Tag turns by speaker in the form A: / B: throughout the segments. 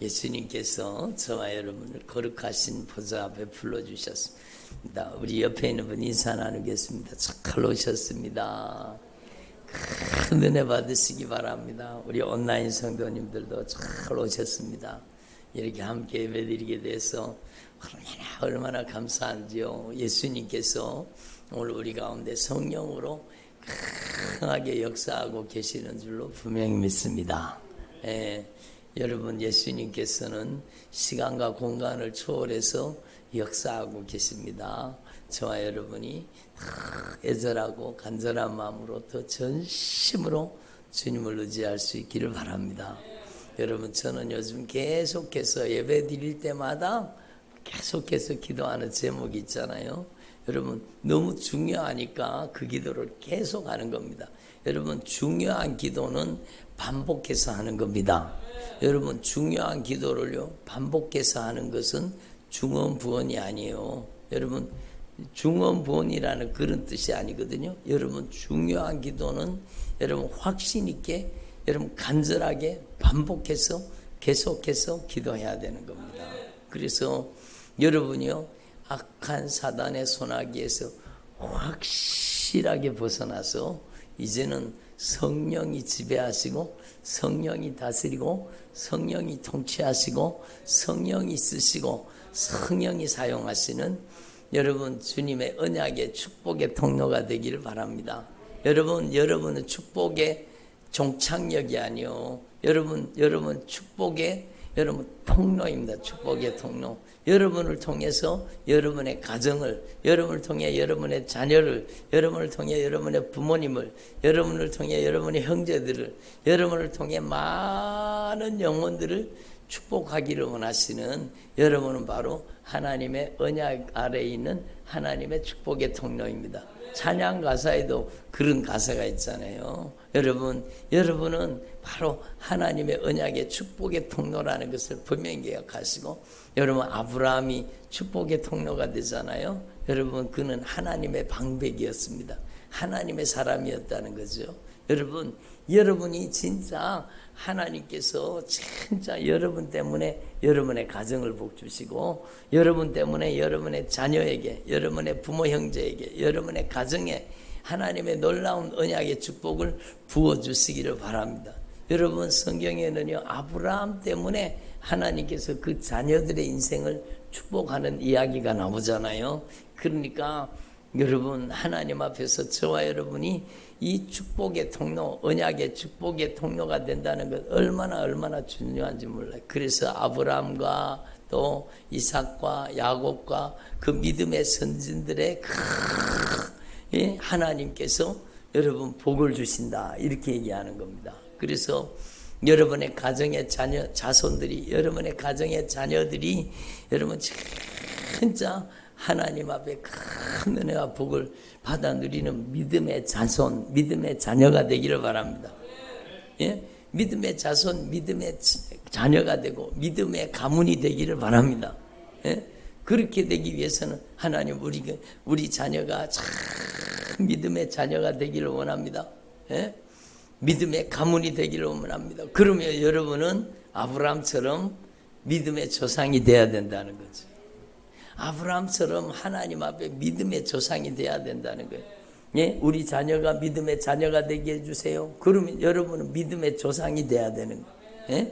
A: 예수님께서 저와 여러분을 거룩하신 보좌 앞에 불러주셨습니다. 우리 옆에 있는 분 인사 나누겠습니다. 잘 오셨습니다. 큰 은혜 받으시기 바랍니다. 우리 온라인 성도님들도 잘 오셨습니다. 이렇게 함께 예배드리게 돼서 얼마나 감사한지요. 예수님께서 오늘 우리 가운데 성령으로 강하게 역사하고 계시는 줄로 분명히 믿습니다. 여러분, 예수님께서는 시간과 공간을 초월해서 역사하고 계십니다. 저와 여러분이 애절하고 간절한 마음으로 더 전심으로 주님을 의지할 수 있기를 바랍니다. 여러분, 저는 요즘 계속해서 예배 드릴 때마다 계속해서 기도하는 제목이 있잖아요. 여러분, 너무 중요하니까 그 기도를 계속 하는 겁니다. 여러분, 중요한 기도는 반복해서 하는 겁니다. 여러분, 중요한 기도를요 반복해서 하는 것은 중언부언이 아니에요. 여러분, 중언부언이라는 그런 뜻이 아니거든요. 여러분, 중요한 기도는 여러분 확신 있게, 여러분 간절하게 반복해서 계속해서 기도해야 되는 겁니다. 그래서 여러분이요 악한 사단의 손아귀에서 확실하게 벗어나서 이제는 성령이 지배하시고 성령이 다스리고 성령이 통치하시고 성령이 쓰시고 성령이 사용하시는 여러분 주님의 언약의 축복의 통로가 되기를 바랍니다. 여러분은 축복의 종착역이 아니요. 여러분 축복의 통로입니다. 축복의 통로. 여러분을 통해서 여러분의 가정을, 여러분을 통해 여러분의 자녀를, 여러분을 통해 여러분의 부모님을, 여러분을 통해 여러분의 형제들을, 여러분을 통해 많은 영혼들을 축복하기를 원하시는 여러분은 바로 하나님의 언약 아래에 있는 하나님의 축복의 통로입니다. 찬양 가사에도 그런 가사가 있잖아요. 여러분은 바로 하나님의 언약의 축복의 통로라는 것을 분명히 기억하시고, 여러분 아브라함이 축복의 통로가 되잖아요. 여러분, 그는 하나님의 방백이었습니다. 하나님의 사람이었다는 거죠. 여러분이 진짜 하나님께서 진짜 여러분 때문에 여러분의 가정을 복주시고, 여러분 때문에 여러분의 자녀에게, 여러분의 부모 형제에게, 여러분의 가정에 하나님의 놀라운 언약의 축복을 부어주시기를 바랍니다. 여러분, 성경에는요 아브라함 때문에 하나님께서 그 자녀들의 인생을 축복하는 이야기가 나오잖아요. 그러니까 여러분, 하나님 앞에서 저와 여러분이 이 축복의 통로, 언약의 축복의 통로가 된다는 것 얼마나 중요한지 몰라요. 그래서 아브라함과 또 이삭과 야곱과 그 믿음의 선진들의 하나님께서 여러분 복을 주신다, 이렇게 얘기하는 겁니다. 그래서 여러분의 가정의 자손들이, 여러분의 가정의 자녀들이 여러분 진짜 하나님 앞에 큰 은혜와 복을 받아 누리는 믿음의 자손, 믿음의 자녀가 되기를 바랍니다. 믿음의 자손, 믿음의 자녀가 되고 믿음의 가문이 되기를 바랍니다. 그렇게 되기 위해서는 하나님 우리 자녀가 참 믿음의 자녀가 되기를 원합니다. 믿음의 가문이 되기를 원합니다. 그러면 여러분은 아브라함처럼 믿음의 조상이 돼야 된다는 거죠. 아브라함처럼 하나님 앞에 믿음의 조상이 돼야 된다는 거예요. 우리 자녀가 믿음의 자녀가 되게 해주세요. 그러면 여러분은 믿음의 조상이 돼야 되는 거예요.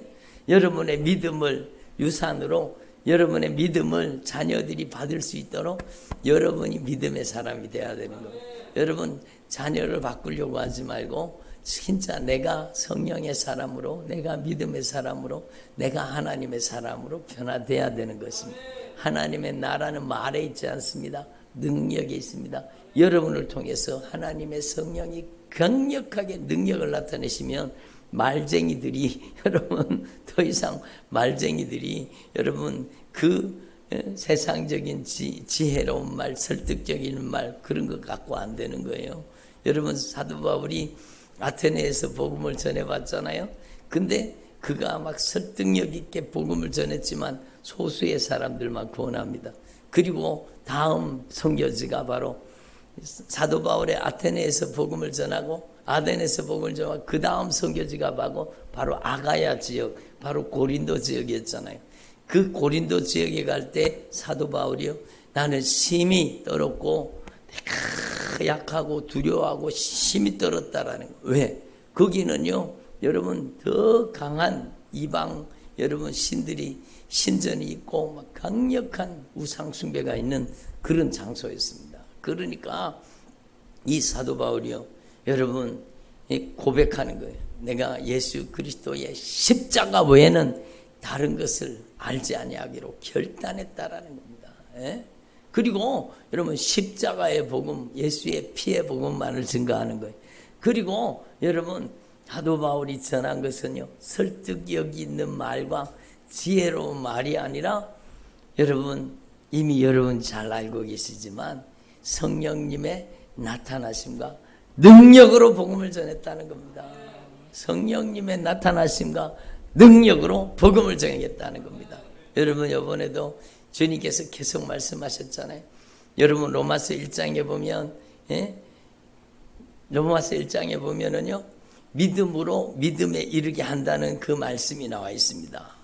A: 여러분의 믿음을 유산으로, 여러분의 믿음을 자녀들이 받을 수 있도록 여러분이 믿음의 사람이 돼야 되는 거예요. 여러분, 자녀를 바꾸려고 하지 말고 진짜 내가 성령의 사람으로, 내가 믿음의 사람으로, 내가 하나님의 사람으로 변화돼야 되는 것입니다. 하나님의 나라는 말에 있지 않습니다. 능력에 있습니다. 여러분을 통해서 하나님의 성령이 강력하게 능력을 나타내시면 말쟁이들이 여러분 더 이상 말쟁이들이 여러분 그 세상적인 지혜로운 말, 설득적인 말, 그런 것 갖고 안 되는 거예요. 여러분, 사도 바울이 아테네에서 복음을 전해봤잖아요. 근데 그가 막 설득력 있게 복음을 전했지만 소수의 사람들만 구원합니다. 그리고 다음 선교지가 바로 사도 바울의 아테네에서 복음을 전하고 아덴에서 복음을 전하고 그 다음 선교지가 바로 아가야 지역, 바로 고린도 지역이었잖아요. 그 고린도 지역에 갈 때 사도 바울이요, 나는 심히 떨었고 약하고 두려워하고 심히 떨었다라는 거예요. 왜? 거기는요 여러분 더 강한 이방 여러분 신들이 신전이 있고 막 강력한 우상 숭배가 있는 그런 장소였습니다. 그러니까 이 사도 바울이요 여러분 고백하는 거예요. 내가 예수 그리스도의 십자가 외에는 다른 것을 알지 아니하기로 결단했다라는 겁니다. 예? 그리고 여러분 십자가의 복음, 예수의 피의 복음만을 증거하는 거예요. 그리고 여러분 사도 바울이 전한 것은요 설득력이 있는 말과 지혜로운 말이 아니라 여러분 이미 여러분 잘 알고 계시지만 성령님의 나타나심과 능력으로 복음을 전했다는 겁니다. 성령님의 나타나심과 능력으로 복음을 전했다는 겁니다. 여러분 이번에도 주님께서 계속 말씀하셨잖아요. 여러분 로마서 1장에 보면 로마서 1장에 보면은요 믿음으로 믿음에 이르게 한다는 그 말씀이 나와 있습니다.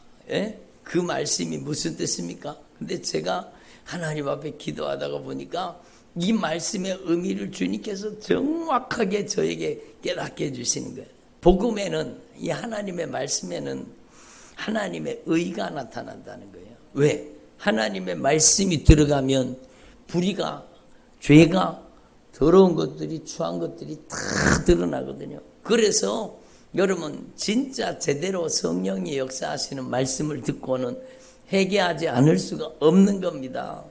A: 그 말씀이 무슨 뜻입니까? 근데 제가 하나님 앞에 기도하다가 보니까 이 말씀의 의미를 주님께서 정확하게 저에게 깨닫게 해주시는 거예요. 복음에는 이 하나님의 말씀에는 하나님의 의가 나타난다는 거예요. 왜? 하나님의 말씀이 들어가면 불의가 죄가 더러운 것들이 추한 것들이 다 드러나거든요. 그래서 여러분 진짜 제대로 성령이 역사하시는 말씀을 듣고는 회개하지 않을 수가 없는 겁니다.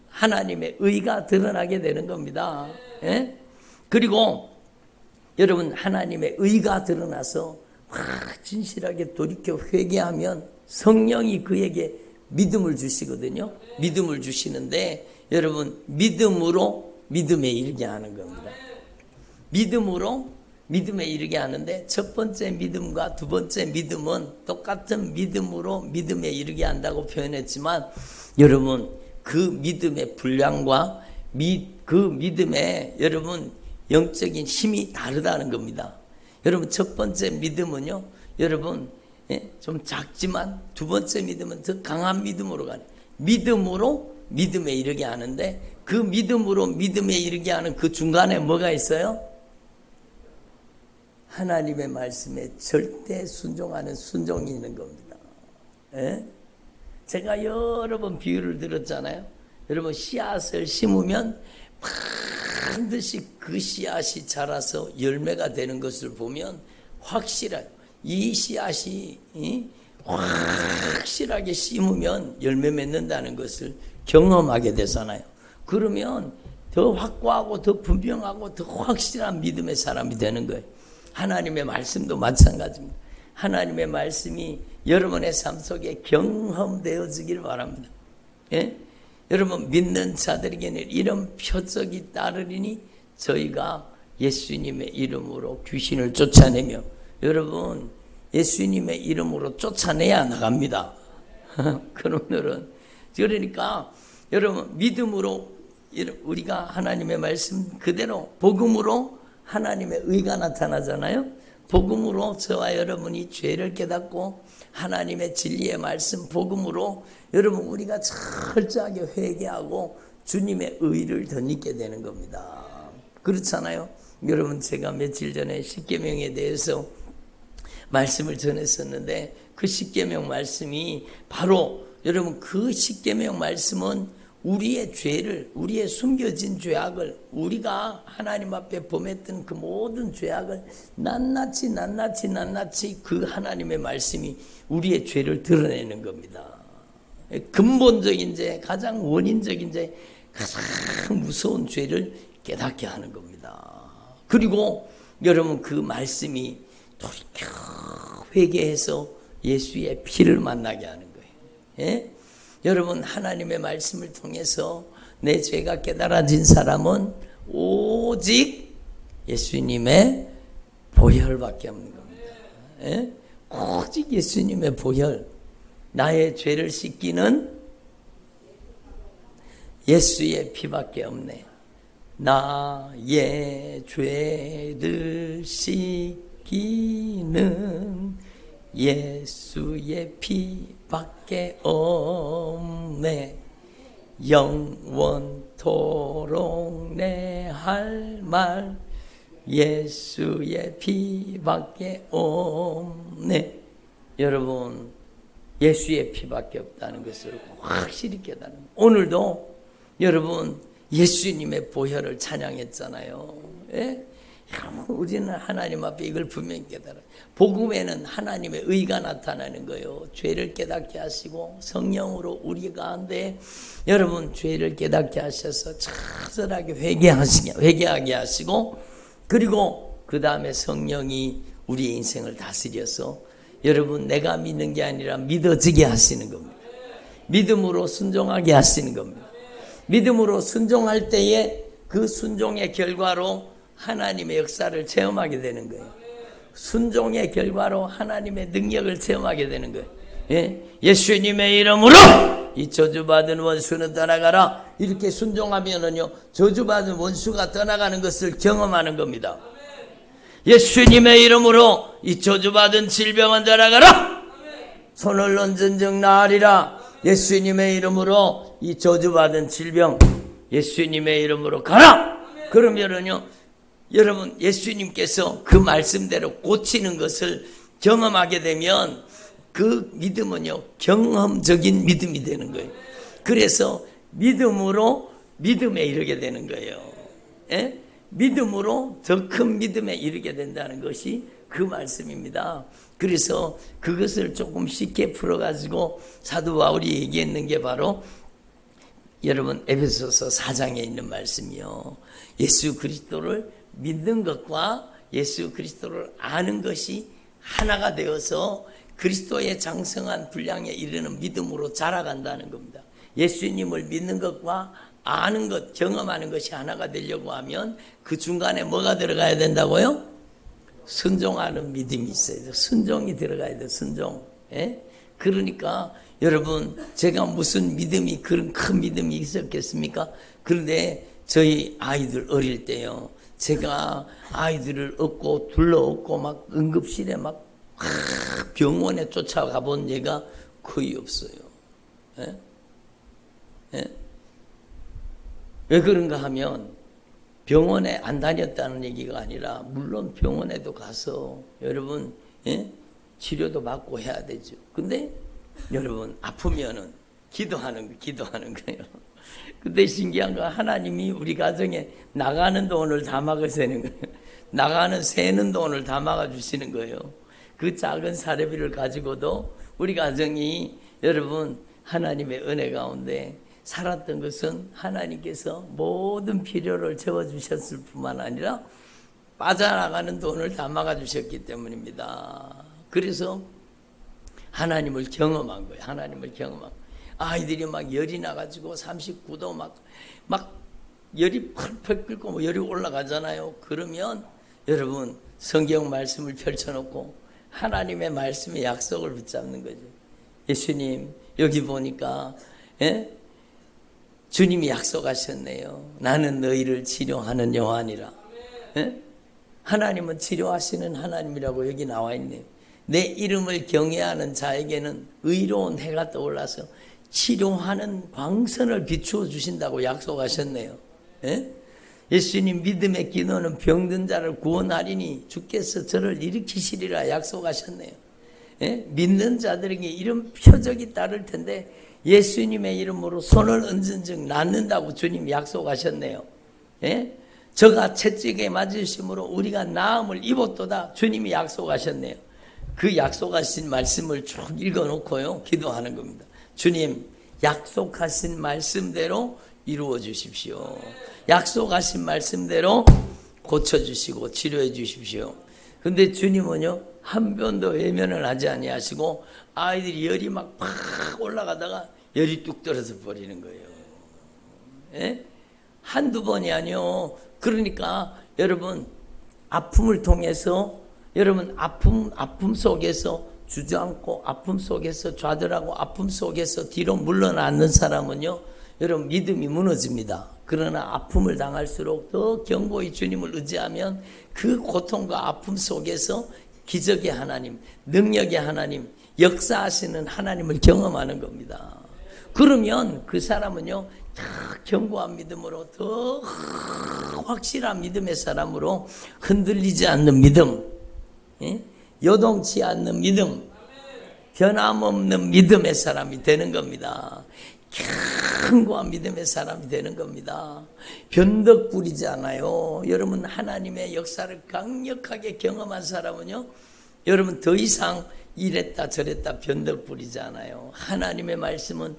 A: 하나님의 의가 드러나게 되는 겁니다. 그리고 여러분 하나님의 의가 드러나서 진실하게 돌이켜 회개하면 성령이 그에게 믿음을 주시거든요. 믿음을 주시는데 여러분 믿음으로 믿음에 이르게 하는 겁니다. 믿음으로 믿음에 이르게 하는데 첫 번째 믿음과 두 번째 믿음은 똑같은 믿음으로 믿음에 이르게 한다고 표현했지만 여러분 그 믿음의 분량과 그 믿음의 여러분 영적인 힘이 다르다는 겁니다. 여러분 첫 번째 믿음은요 여러분 좀 작지만 두 번째 믿음은 더 강한 믿음으로 가는 믿음으로 믿음에 이르게 하는데 그 믿음으로 믿음에 이르게 하는 그 중간에 뭐가 있어요? 하나님의 말씀에 절대 순종하는 순종이 있는 겁니다. 제가 여러 번 비유를 들었잖아요. 여러분 씨앗을 심으면 반드시 그 씨앗이 자라서 열매가 되는 것을 보면 확실해요. 이 씨앗이 확실하게 심으면 열매 맺는다는 것을 경험하게 되잖아요. 그러면 더 확고하고 더 분명하고 더 확실한 믿음의 사람이 되는 거예요. 하나님의 말씀도 마찬가지입니다. 하나님의 말씀이 여러분의 삶 속에 경험되어지길 바랍니다. 여러분 믿는 자들에게는 이런 표적이 따르리니 저희가 예수님의 이름으로 귀신을 쫓아내며 여러분 예수님의 이름으로 쫓아내야 나갑니다. 그놈들은 그러니까 여러분 믿음으로 우리가 하나님의 말씀 그대로 복음으로 하나님의 의가 나타나잖아요. 복음으로 저와 여러분이 죄를 깨닫고 하나님의 진리의 말씀 복음으로 여러분 우리가 철저하게 회개하고 주님의 의를 덧입게 되는 겁니다. 그렇잖아요. 여러분 제가 며칠 전에 십계명에 대해서 말씀을 전했었는데 그 십계명 말씀이 바로 여러분 그 십계명 말씀은 우리의 죄를 우리의 숨겨진 죄악을 우리가 하나님 앞에 범했던 그 모든 죄악을 낱낱이 그 하나님의 말씀이 우리의 죄를 드러내는 겁니다. 근본적인 죄 가장 원인적인 죄 가장 무서운 죄를 깨닫게 하는 겁니다. 그리고 여러분 그 말씀이 돌이켜 회개해서 예수의 피를 만나게 하는 거예요. 여러분 하나님의 말씀을 통해서 내 죄가 깨달아진 사람은 오직 예수님의 보혈밖에 없는 겁니다. 오직 예수님의 보혈 나의 죄를 씻기는 예수의 피밖에 없네. 나의 죄를 씻기는 예수의 피밖에 없네. 영원토록 내 할 말 예수의 피밖에 없네. 여러분, 예수의 피밖에 없다는 것을 확실히 깨달은, 오늘도 여러분 예수님의 보혈을 찬양했잖아요. 예? 우리는 하나님 앞에 이걸 분명히 깨달아요. 복음에는 하나님의 의가 나타나는 거예요. 죄를 깨닫게 하시고 성령으로 우리 가운데 여러분 죄를 깨닫게 하셔서 처절하게 회개하게 하시고, 그리고 그 다음에 성령이 우리의 인생을 다스려서 여러분 내가 믿는 게 아니라 믿어지게 하시는 겁니다. 믿음으로 순종하게 하시는 겁니다. 믿음으로 순종할 때에 그 순종의 결과로 하나님의 역사를 체험하게 되는 거예요. 순종의 결과로 하나님의 능력을 체험하게 되는 거예요. 예? 예수님의 이름으로 이 저주받은 원수는 떠나가라. 이렇게 순종하면은요, 저주받은 원수가 떠나가는 것을 경험하는 겁니다. 예수님의 이름으로 이 저주받은 질병은 떠나가라. 손을 얹은 즉 나으리라. 예수님의 이름으로 이 저주받은 질병 예수님의 이름으로 가라. 그러면은요, 여러분 예수님께서 그 말씀대로 고치는 것을 경험하게 되면 그 믿음은요, 경험적인 믿음이 되는 거예요. 그래서 믿음으로 믿음에 이르게 되는 거예요. 예? 믿음으로 더 큰 믿음에 이르게 된다는 것이 그 말씀입니다. 그래서 그것을 조금 쉽게 풀어가지고 사도 바울이 얘기했는 게 바로 여러분 에베소서 4장에 있는 말씀이요. 예수 그리스도를 믿는 것과 예수 그리스도를 아는 것이 하나가 되어서 그리스도의 장성한 분량에 이르는 믿음으로 자라간다는 겁니다. 예수님을 믿는 것과 아는 것, 경험하는 것이 하나가 되려고 하면 그 중간에 뭐가 들어가야 된다고요? 순종하는 믿음이 있어야 돼요. 순종이 들어가야 돼요. 순종. 예? 그러니까 여러분 제가 무슨 믿음이, 그런 큰 믿음이 있었겠습니까? 그런데 저희 아이들 어릴 때요, 제가 아이들을 얻고 둘러엎고 막 응급실에 막 병원에 쫓아가 본 예가 거의 없어요. 예? 예? 왜 그런가 하면 병원에 안 다녔다는 얘기가 아니라 물론 병원에도 가서 여러분 치료도 받고 해야 되죠. 근데 여러분 아프면은 기도하는 거예요. 근데 신기한 건 하나님이 우리 가정에 나가는 돈을 다 막으시는 거예요. 나가는 새는 돈을 다 막아주시는 거예요. 그 작은 사례비를 가지고도 우리 가정이 여러분 하나님의 은혜 가운데 살았던 것은 하나님께서 모든 필요를 채워주셨을 뿐만 아니라 빠져나가는 돈을 다 막아주셨기 때문입니다. 그래서 하나님을 경험한 거예요. 하나님을 경험한 거예요. 아이들이 막 열이 나가지고 39도 막 열이 펄펄 끓고 뭐 열이 올라가잖아요. 그러면 여러분 성경 말씀을 펼쳐놓고 하나님의 말씀의 약속을 붙잡는 거죠. 예수님 여기 보니까 주님이 약속하셨네요. 나는 너희를 치료하는 여호와니라. 하나님은 치료하시는 하나님이라고 여기 나와 있네요. 내 이름을 경외하는 자에게는 의로운 해가 떠올라서 치료하는 광선을 비추어 주신다고 약속하셨네요. 예수님 믿음의 기도는 병든 자를 구원하리니 주께서 저를 일으키시리라 약속하셨네요. 믿는 자들에게 이런 표적이 따를 텐데 예수님의 이름으로 손을 얹은 즉 낫는다고 주님이 약속하셨네요. 저가 채찍에 맞으심으로 우리가 나음을 입었도다 주님이 약속하셨네요. 그 약속하신 말씀을 쭉 읽어놓고요 기도하는 겁니다. 주님 약속하신 말씀대로 이루어 주십시오. 약속하신 말씀대로 고쳐주시고 치료해 주십시오. 근데 주님은요 한 번도 외면을 하지 아니하시고 아이들이 열이 막 올라가다가 열이 뚝 떨어져 버리는 거예요. 한두 번이 아니요. 그러니까 여러분 아픔을 통해서 여러분 아픔 속에서 주저앉고 아픔 속에서 좌절하고 아픔 속에서 뒤로 물러나는 사람은요 여러분 믿음이 무너집니다. 그러나 아픔을 당할수록 더 견고히 주님을 의지하면 그 고통과 아픔 속에서 기적의 하나님, 능력의 하나님, 역사하시는 하나님을 경험하는 겁니다. 그러면 그 사람은요, 더 견고한 믿음으로, 더 확실한 믿음의 사람으로, 흔들리지 않는 믿음, 요동치 않는 믿음, 변함없는 믿음의 사람이 되는 겁니다. 견고한 믿음의 사람이 되는 겁니다. 변덕 부리지 않아요. 여러분, 하나님의 역사를 강력하게 경험한 사람은요, 여러분 더 이상 이랬다 저랬다 변덕 부리지 않아요. 하나님의 말씀은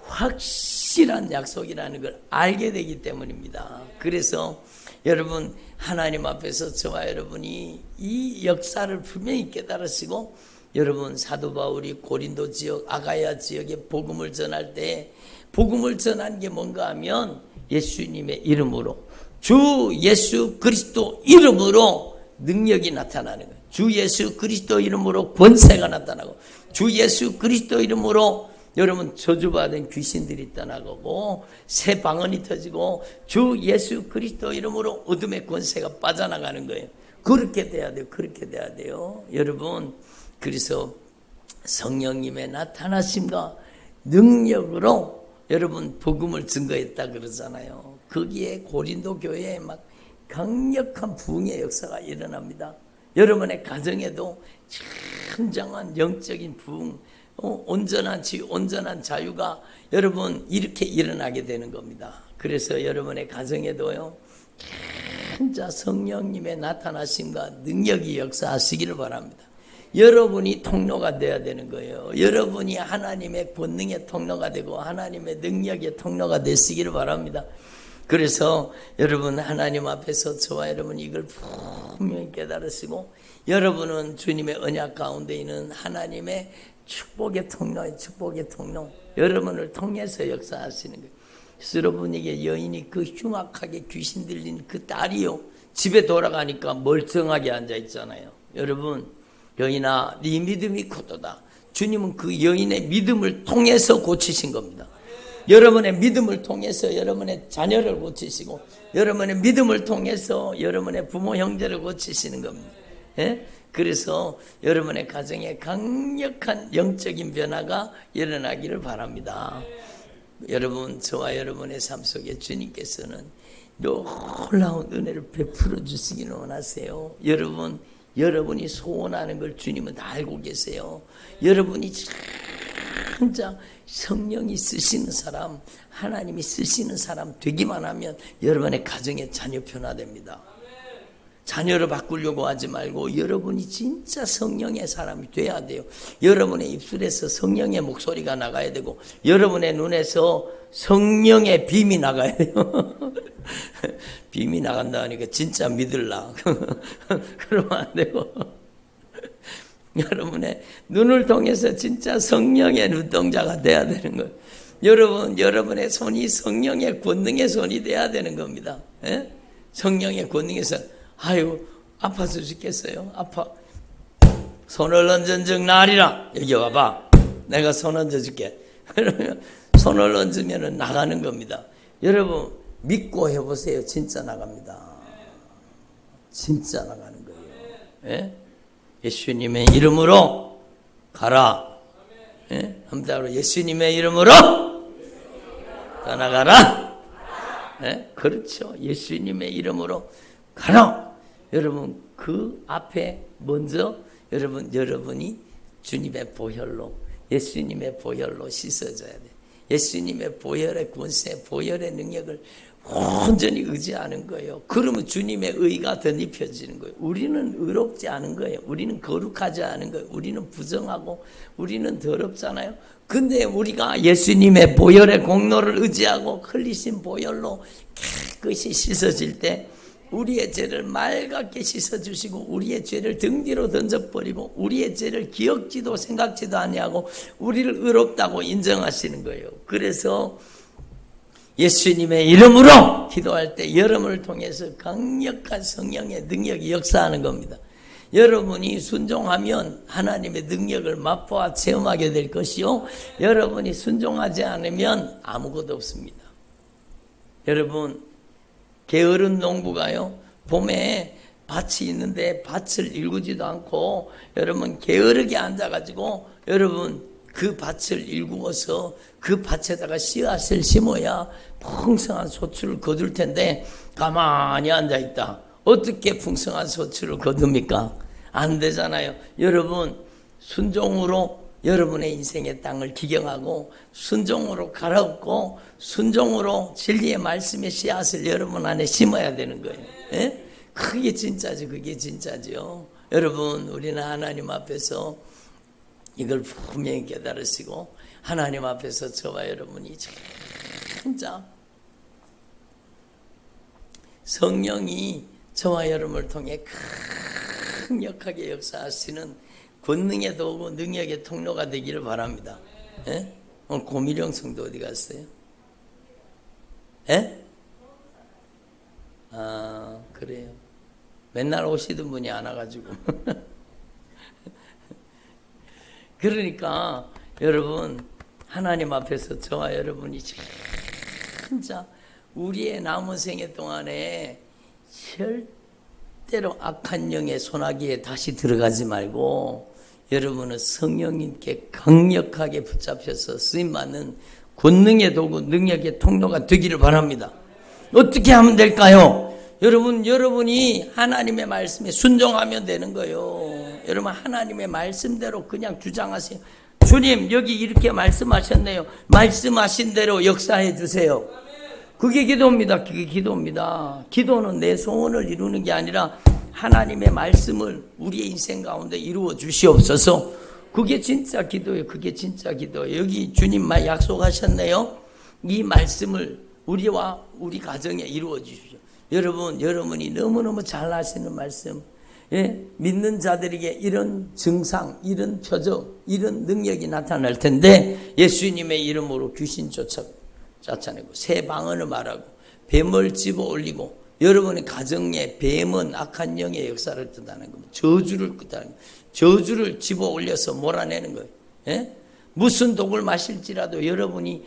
A: 확실한 약속이라는 걸 알게 되기 때문입니다. 그래서 여러분, 하나님 앞에서 저와 여러분이 이 역사를 분명히 깨달으시고, 여러분, 사도 바울이 고린도 지역, 아가야 지역에 복음을 전할 때, 복음을 전한 게 뭔가 하면 예수님의 이름으로, 주 예수 그리스도 이름으로 능력이 나타나는 거예요. 주 예수 그리스도 이름으로 권세가 나타나고, 주 예수 그리스도 이름으로 여러분 저주받은 귀신들이 떠나가고, 새 방언이 터지고, 주 예수 그리스도 이름으로 어둠의 권세가 빠져나가는 거예요. 그렇게 돼야 돼요. 그렇게 돼야 돼요. 여러분, 그래서 성령님의 나타나심과 능력으로 여러분 복음을 증거했다 그러잖아요. 거기에 고린도 교회에 막 강력한 부흥의 역사가 일어납니다. 여러분의 가정에도 진정한 영적인 부흥, 온전한 자유가 여러분 이렇게 일어나게 되는 겁니다. 그래서 여러분의 가정에도요, 진짜 성령님의 나타나심과 능력이 역사하시기를 바랍니다. 여러분이 통로가 되어야 되는 거예요. 여러분이 하나님의 권능의 통로가 되고 하나님의 능력의 통로가 되시기를 바랍니다. 그래서 여러분, 하나님 앞에서 저와 여러분이 이걸 분명히 깨달으시고, 여러분은 주님의 언약 가운데 있는 하나님의 축복의 통로예요. 축복의 통로. 여러분을 통해서 역사하시는 거예요. 그래서 여러분에게 여인이 그 흉악하게 귀신 들린 그 딸이요, 집에 돌아가니까 멀쩡하게 앉아 있잖아요. 여러분, 여인아, 네 믿음이 크도다. 주님은 그 여인의 믿음을 통해서 고치신 겁니다. 여러분의 믿음을 통해서 여러분의 자녀를 고치시고, 여러분의 믿음을 통해서 여러분의 부모 형제를 고치시는 겁니다. 예? 그래서 여러분의 가정에 강력한 영적인 변화가 일어나기를 바랍니다. 여러분, 저와 여러분의 삶 속에 주님께서는 놀라운 은혜를 베풀어 주시기를 원하세요. 여러분이 소원하는 걸 주님은 다 알고 계세요. 여러분이 진짜 성령이 쓰시는 사람, 하나님이 쓰시는 사람 되기만 하면 여러분의 가정에 자녀 변화됩니다. 자녀를 바꾸려고 하지 말고 여러분이 진짜 성령의 사람이 돼야 돼요. 여러분의 입술에서 성령의 목소리가 나가야 되고, 여러분의 눈에서 성령의 빔이 나가야 돼요. 빔이 나간다 하니까 진짜 믿을라. 그러면 안 되고, 여러분의 눈을 통해서 진짜 성령의 눈동자가 돼야 되는 거예요. 여러분의 손이 성령의 권능의 손이 돼야 되는 겁니다. 예? 성령의 권능에서, 아유, 아파서 죽겠어요. 아파. 손을 얹은 즉 나으리라. 여기 와봐. 내가 손 얹어줄게. 그러면 손을 얹으면 나가는 겁니다. 여러분, 믿고 해보세요. 진짜 나갑니다. 진짜 나가는 거예요. 예? 예수님의 이름으로 가라. 예? 한번 예수님의 이름으로 떠나가라. 예? 그렇죠. 예수님의 이름으로 가라. 여러분, 그 앞에 먼저 여러분이 주님의 보혈로, 예수님의 보혈로 씻어져야 돼. 예수님의 보혈의 권세, 보혈의 능력을 온전히 의지하는 거예요. 그러면 주님의 의가 덧입혀지는 거예요. 우리는 의롭지 않은 거예요. 우리는 거룩하지 않은 거예요. 우리는 부정하고 우리는 더럽잖아요. 근데 우리가 예수님의 보혈의 공로를 의지하고 흘리신 보혈로 깨끗이 씻어질 때 우리의 죄를 맑게 씻어주시고, 우리의 죄를 등 뒤로 던져버리고, 우리의 죄를 기억지도 생각지도 아니하고 우리를 의롭다고 인정하시는 거예요. 그래서 예수님의 이름으로 기도할 때 여러분을 통해서 강력한 성령의 능력이 역사하는 겁니다. 여러분이 순종하면 하나님의 능력을 맛보아 체험하게 될 것이요, 여러분이 순종하지 않으면 아무것도 없습니다. 여러분, 게으른 농부가요, 봄에 밭이 있는데 밭을 일구지도 않고 여러분 게으르게 앉아가지고 여러분 그 밭을 일구어서 그 밭에다가 씨앗을 심어야 풍성한 소출을 거둘 텐데 가만히 앉아있다. 어떻게 풍성한 소출을 거둡니까? 안 되잖아요. 여러분 순종으로 여러분의 인생의 땅을 기경하고 순종으로 갈아엎고 순종으로 진리의 말씀의 씨앗을 여러분 안에 심어야 되는 거예요. 예? 그게 진짜죠. 그게 진짜죠. 여러분 우리는 하나님 앞에서 이걸 분명히 깨달으시고 하나님 앞에서 저와 여러분이 진짜 성령이 저와 여러분을 통해 강력하게 역사하시는 권능의 도구, 능력의 통로가 되기를 바랍니다. 예? 오늘 고미령 성도 어디 갔어요? 예? 아, 그래요. 맨날 오시던 분이 안 와가지고. 그러니까 여러분 하나님 앞에서 저와 여러분이 진짜 우리의 남은 생애 동안에 절대로 악한 영의 소나기에 다시 들어가지 말고 여러분은 성령님께 강력하게 붙잡혀서 쓰임받는 권능의 도구, 능력의 통로가 되기를 바랍니다. 어떻게 하면 될까요? 여러분이 하나님의 말씀에 순종하면 되는 거예요. 여러분 하나님의 말씀대로 그냥 주장하세요. 주님 여기 이렇게 말씀하셨네요. 말씀하신 대로 역사해 주세요. 그게 기도입니다. 그게 기도입니다. 기도는 내 소원을 이루는 게 아니라 하나님의 말씀을 우리의 인생 가운데 이루어 주시옵소서. 그게 진짜 기도예요. 그게 진짜 기도예요. 여기 주님 말 약속하셨네요. 이 말씀을 우리와 우리 가정에 이루어 주십시오. 여러분이 너무너무 잘 아시는 말씀, 예? 믿는 자들에게 이런 증상, 이런 표적, 이런 능력이 나타날 텐데 예수님의 이름으로 귀신 쫓아내고 새 방언을 말하고 뱀을 집어 올리고 여러분의 가정에 뱀은 악한 영의 역사를 뜻하는 겁니다. 저주를 뜻하는 거예요. 저주를 집어 올려서 몰아내는 거예요. 예? 무슨 독을 마실지라도 여러분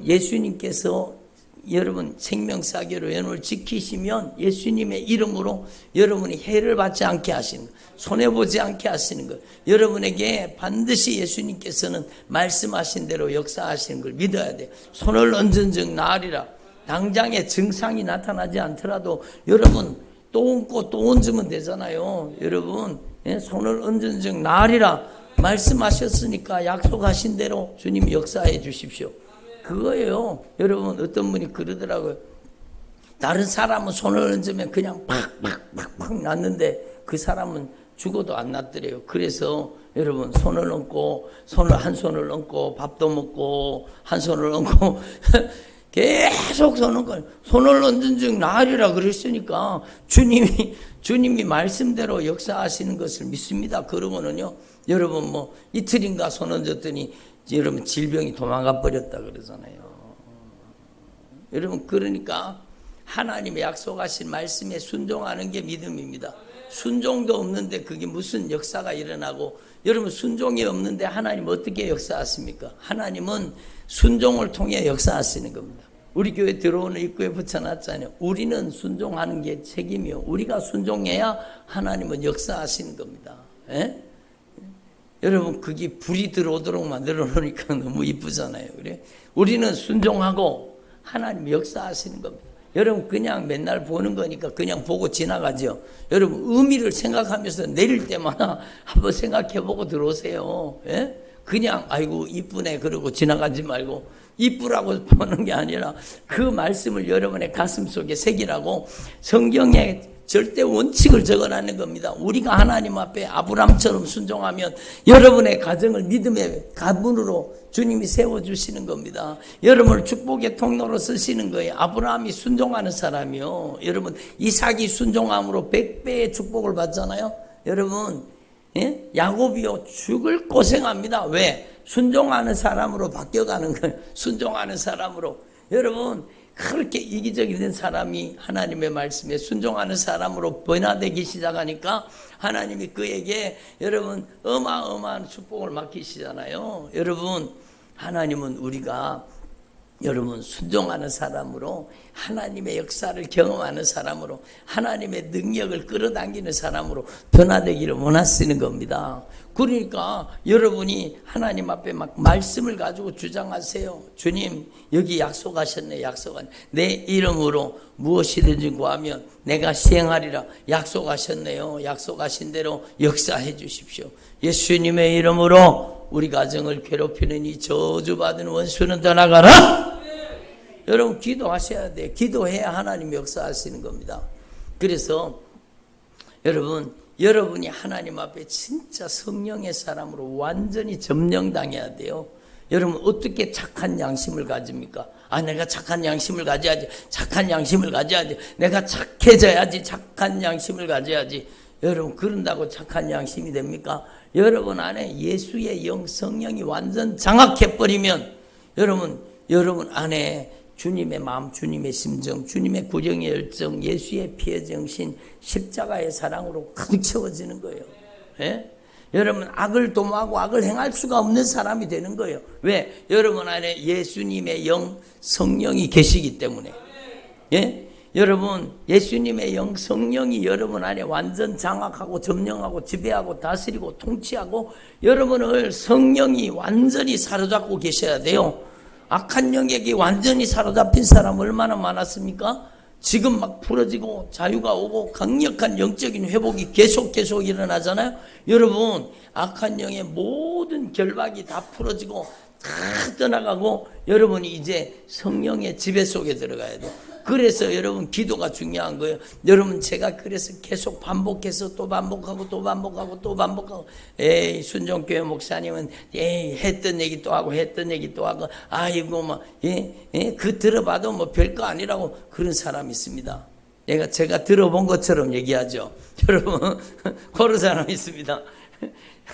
A: 예수님께서 여러분 생명사계로 여러분을 지키시면 예수님의 이름으로 여러분이 해를 받지 않게 하시는 거예요. 손해보지 않게 하시는 거예요. 여러분에게 반드시 예수님께서는 말씀하신 대로 역사하시는 걸 믿어야 돼요. 손을 얹은 즉 나으리라. 당장의 증상이 나타나지 않더라도 여러분 또 얹고 또 얹으면 되잖아요. 여러분 손을 얹은 즉 나으리라 말씀하셨으니까 약속하신 대로 주님 역사해 주십시오. 그거예요. 여러분 어떤 분이 그러더라고요. 다른 사람은 손을 얹으면 그냥 팍팍팍팍 났는데 그 사람은 죽어도 안 났더래요. 그래서 여러분 손을 얹고 한 손을 얹고 밥도 먹고 한 손을 얹고 계속 손을 얹은 즉 나으리라 그랬으니까 주님이 말씀대로 역사하시는 것을 믿습니다. 그러면은요 여러분 뭐 이틀인가 손 얹었더니 여러분 질병이 도망가 버렸다 그러잖아요. 여러분 그러니까 하나님의 약속하신 말씀에 순종하는 게 믿음입니다. 순종도 없는데 그게 무슨 역사가 일어나고 여러분 순종이 없는데 하나님 어떻게 역사하십니까? 하나님은 순종을 통해 역사하시는 겁니다. 우리 교회 들어오는 입구에 붙여놨잖아요. 우리는 순종하는 게 책임이요. 우리가 순종해야 하나님은 역사하시는 겁니다. 에? 여러분 그게 불이 들어오도록 만들어 놓으니까 너무 이쁘잖아요. 그래? 우리는 순종하고 하나님 역사하시는 겁니다. 여러분 그냥 맨날 보는 거니까 그냥 보고 지나가죠. 여러분 의미를 생각하면서 내릴 때마다 한번 생각해보고 들어오세요. 예? 그냥 아이고 이쁘네 그러고 지나가지 말고 이쁘라고 보는 게 아니라 그 말씀을 여러분의 가슴 속에 새기라고 성경에 절대 원칙을 적어놨는 겁니다. 우리가 하나님 앞에 아브람처럼 순종하면 여러분의 가정을 믿음의 가문으로 주님이 세워주시는 겁니다. 여러분을 축복의 통로로 쓰시는 거예요. 아브라함이 순종하는 사람이요. 여러분 이삭이 순종함으로 100배의 축복을 받잖아요. 여러분 예? 야곱이요 죽을 고생합니다. 왜? 순종하는 사람으로 바뀌어가는 거예요. 순종하는 사람으로. 여러분 그렇게 이기적이 된 사람이 하나님의 말씀에 순종하는 사람으로 변화되기 시작하니까 하나님이 그에게 여러분 어마어마한 축복을 맡기시잖아요. 여러분 하나님은 우리가 여러분 순종하는 사람으로 하나님의 역사를 경험하는 사람으로 하나님의 능력을 끌어당기는 사람으로 변화되기를 원하시는 겁니다. 그러니까 여러분이 하나님 앞에 막 말씀을 가지고 주장하세요. 주님 여기 약속하셨네. 내 이름으로 무엇이든지 구하면 내가 시행하리라. 약속하셨네요. 약속하신 대로 역사해 주십시오. 예수님의 이름으로 우리 가정을 괴롭히는 이 저주받은 원수는 떠나가라. 여러분 기도하셔야 돼요. 기도해야 하나님 역사하시는 겁니다. 그래서 여러분이 하나님 앞에 진짜 성령의 사람으로 완전히 점령당해야 돼요. 여러분 어떻게 착한 양심을 가집니까? 내가 착한 양심을 가져야지. 내가 착해져야지. 착한 양심을 가져야지. 여러분 그런다고 착한 양심이 됩니까? 여러분 안에 예수의 영 성령이 완전 장악해버리면 여러분 안에 주님의 마음, 주님의 심정, 주님의 구령의 열정, 예수의 피의 정신, 십자가의 사랑으로 가득 채워지는 거예요. 예? 여러분 악을 도모하고 악을 행할 수가 없는 사람이 되는 거예요. 왜? 여러분 안에 예수님의 영 성령이 계시기 때문에. 예? 여러분 예수님의 영 성령이 여러분 안에 완전 장악하고 점령하고 지배하고 다스리고 통치하고 여러분을 성령이 완전히 사로잡고 계셔야 돼요. 악한 영에게 완전히 사로잡힌 사람 얼마나 많았습니까? 지금 막 풀어지고 자유가 오고 강력한 영적인 회복이 계속 일어나잖아요. 여러분 악한 영의 모든 결박이 다 풀어지고 다 떠나가고 여러분이 이제 성령의 지배 속에 들어가야 돼요. 그래서 여러분 기도가 중요한 거예요. 여러분 제가 그래서 계속 반복해서 또 반복하고 에이 순종교회 목사님은 했던 얘기 또 하고 아이고 막 그 들어봐도 뭐 별거 아니라고 그런 사람이 있습니다. 제가 들어본 것처럼 얘기하죠. 여러분 그런 사람이 있습니다.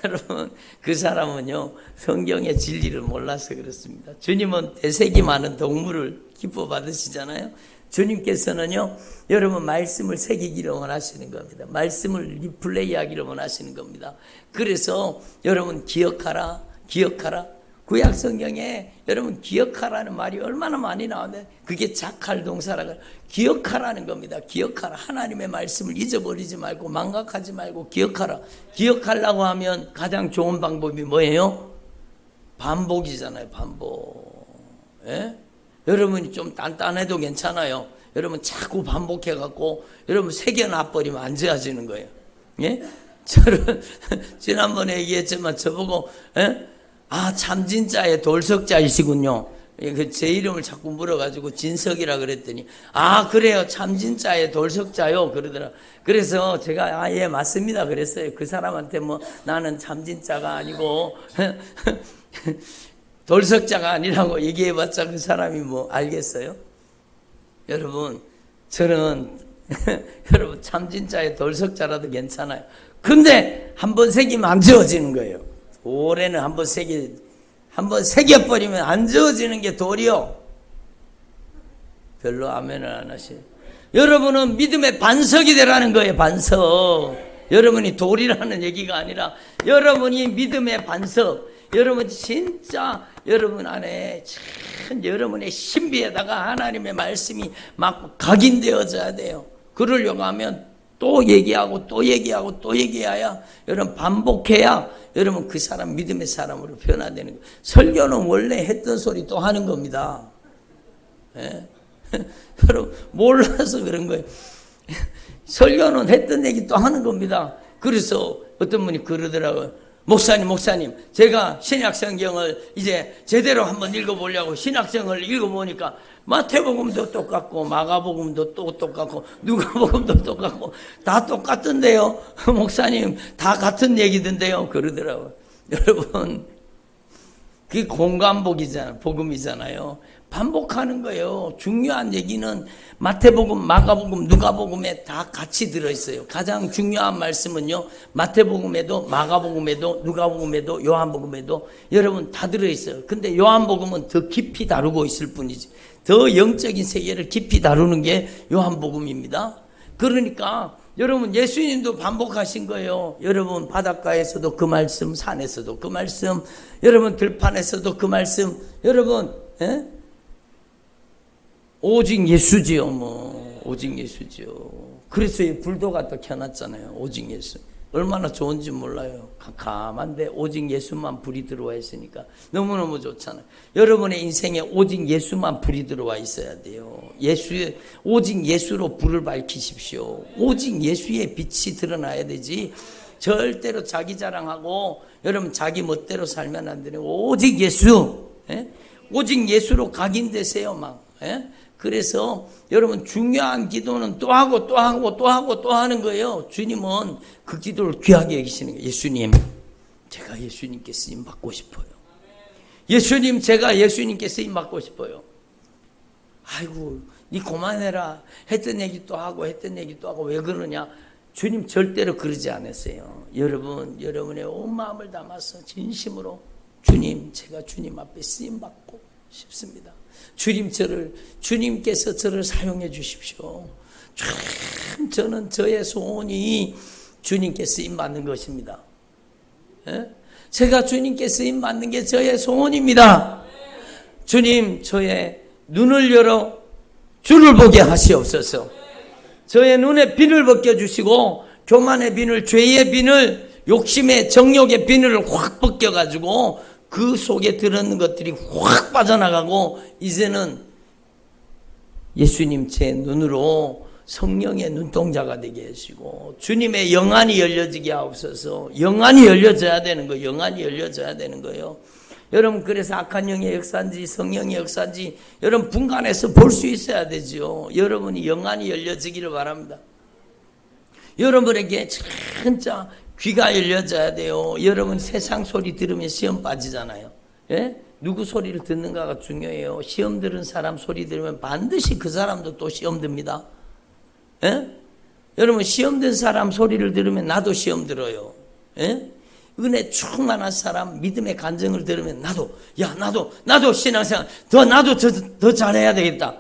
A: 여러분 그 사람은요 성경의 진리를 몰라서 그렇습니다. 주님은 대색이 많은 동물을 기뻐 받으시잖아요. 주님께서는요 여러분 말씀을 새기기를 원하시는 겁니다. 말씀을 리플레이하기를 원하시는 겁니다. 그래서 여러분 기억하라. 구약 성경에 여러분 기억하라는 말이 얼마나 많이 나오는데 그게 작할 동사라고 기억하라는 겁니다. 기억하라. 하나님의 말씀을 잊어버리지 말고 망각하지 말고 기억하라. 기억하려고 하면 가장 좋은 방법이 뭐예요? 반복이잖아요. 반복. 예? 여러분이 좀 단단해도 괜찮아요. 여러분 자꾸 반복해갖고 여러분 새겨놔버리면 안 좋아지는 거예요. 예? 저는 지난번에 얘기했지만 저보고 참진짜의 돌석자이시군요. 제 이름을 자꾸 물어가지고 진석이라 그랬더니 그래요 참진짜의 돌석자요 그러더라. 그래서 제가 예 맞습니다 그랬어요. 그 사람한테 뭐 나는 참진짜가 아니고 돌석자가 아니라고 얘기해봤자 그 사람이 뭐 알겠어요? 여러분 저는 여러분 참진짜의 돌석자라도 괜찮아요. 근데 한번 새기면 안 지워지는 거예요. 올해는 한번 새겨버리면 안 지워지는 게 돌이요. 별로 아멘을 안 하시네. 여러분은 믿음의 반석이 되라는 거예요. 반석. 여러분이 돌이라는 얘기가 아니라 여러분이 믿음의 반석. 여러분 진짜 여러분 안에 참 여러분의 신비에다가 하나님의 말씀이 막 각인되어져야 돼요. 그러려고 하면 또 얘기하고 또 얘기해야 여러분 반복해야 여러분 그 사람 믿음의 사람으로 변화되는 거예요. 설교는 원래 했던 소리 또 하는 겁니다. 예? 여러분 몰라서 그런 거예요. 설교는 했던 얘기 또 하는 겁니다. 그래서 어떤 분이 그러더라고요. 목사님 제가 신약성경을 이제 제대로 한번 읽어보려고 신약성경을 읽어보니까 마태복음도 똑같고 마가복음도 또 똑같고 누가복음도 똑같고 다 똑같던데요. 목사님 다 같은 얘기던데요. 그러더라고요. 여러분 그게 복음이잖아요. 반복하는 거예요. 중요한 얘기는 마태복음, 마가복음, 누가복음에 다 같이 들어있어요. 가장 중요한 말씀은요. 마태복음에도 마가복음에도 누가복음에도 요한복음에도 여러분 다 들어있어요. 근데 요한복음은 더 깊이 다루고 있을 뿐이지. 더 영적인 세계를 깊이 다루는 게 요한복음입니다. 그러니까 여러분 예수님도 반복하신 거예요. 여러분 바닷가에서도 그 말씀, 산에서도 그 말씀, 여러분 들판에서도 그 말씀, 여러분 오직 예수지요. 뭐 오직 예수지요. 그래서 이 불도가 또 켜놨잖아요. 오직 예수. 얼마나 좋은지 몰라요. 캄캄한데 오직 예수만 불이 들어와 있으니까 너무너무 좋잖아요. 여러분의 인생에 오직 예수만 불이 들어와 있어야 돼요. 오직 예수로 불을 밝히십시오. 오직 예수의 빛이 드러나야 되지. 절대로 자기 자랑하고 여러분 자기 멋대로 살면 안 되는 오직 예수. 오직 예수로 각인되세요. 막. 그래서 여러분 중요한 기도는 또 하고 또 하고 또 하고 또 하는 거예요. 주님은 그 기도를 귀하게 여기시는 거예요. 예수님, 제가 예수님께 쓰임 받고 싶어요. 예수님, 제가 예수님께 쓰임 받고 싶어요. 아이고, 니 그만해라. 했던 얘기 또 하고 했던 얘기 또 하고 왜 그러냐. 주님 절대로 그러지 않았어요. 여러분, 여러분의 온 마음을 담아서 진심으로 주님, 제가 주님 앞에 쓰임 받고 싶습니다. 주님께서 저를 사용해 주십시오. 참 저는 저의 소원이 주님께 쓰임 받는 것입니다. 제가 주님께 쓰임 받는 게 저의 소원입니다. 주님, 저의 눈을 열어 주를 보게 하시옵소서. 저의 눈에 비늘 벗겨주시고 교만의 비늘, 죄의 비늘, 욕심의 정욕의 비늘을 확 벗겨가지고 그 속에 들어있는 것들이 확 빠져나가고 이제는 예수님 제 눈으로 성령의 눈동자가 되게 하시고 주님의 영안이 열려지게 하옵소서. 영안이 열려져야 되는 거예요. 영안이 열려져야 되는 거예요. 여러분 그래서 악한 영의 역사인지 성령의 역사인지 여러분 분간해서 볼 수 있어야 되죠. 여러분이 영안이 열려지기를 바랍니다. 여러분에게 진짜 귀가 열려져야 돼요. 여러분 세상 소리 들으면 시험 빠지잖아요. 누구 소리를 듣는가가 중요해요. 시험 들은 사람 소리 들으면 반드시 그 사람도 또 시험 듭니다. 여러분 시험 든 사람 소리를 들으면 나도 시험 들어요. 은혜 충만한 사람 믿음의 간증을 들으면 나도 신앙생활 나도 더 잘해야 되겠다.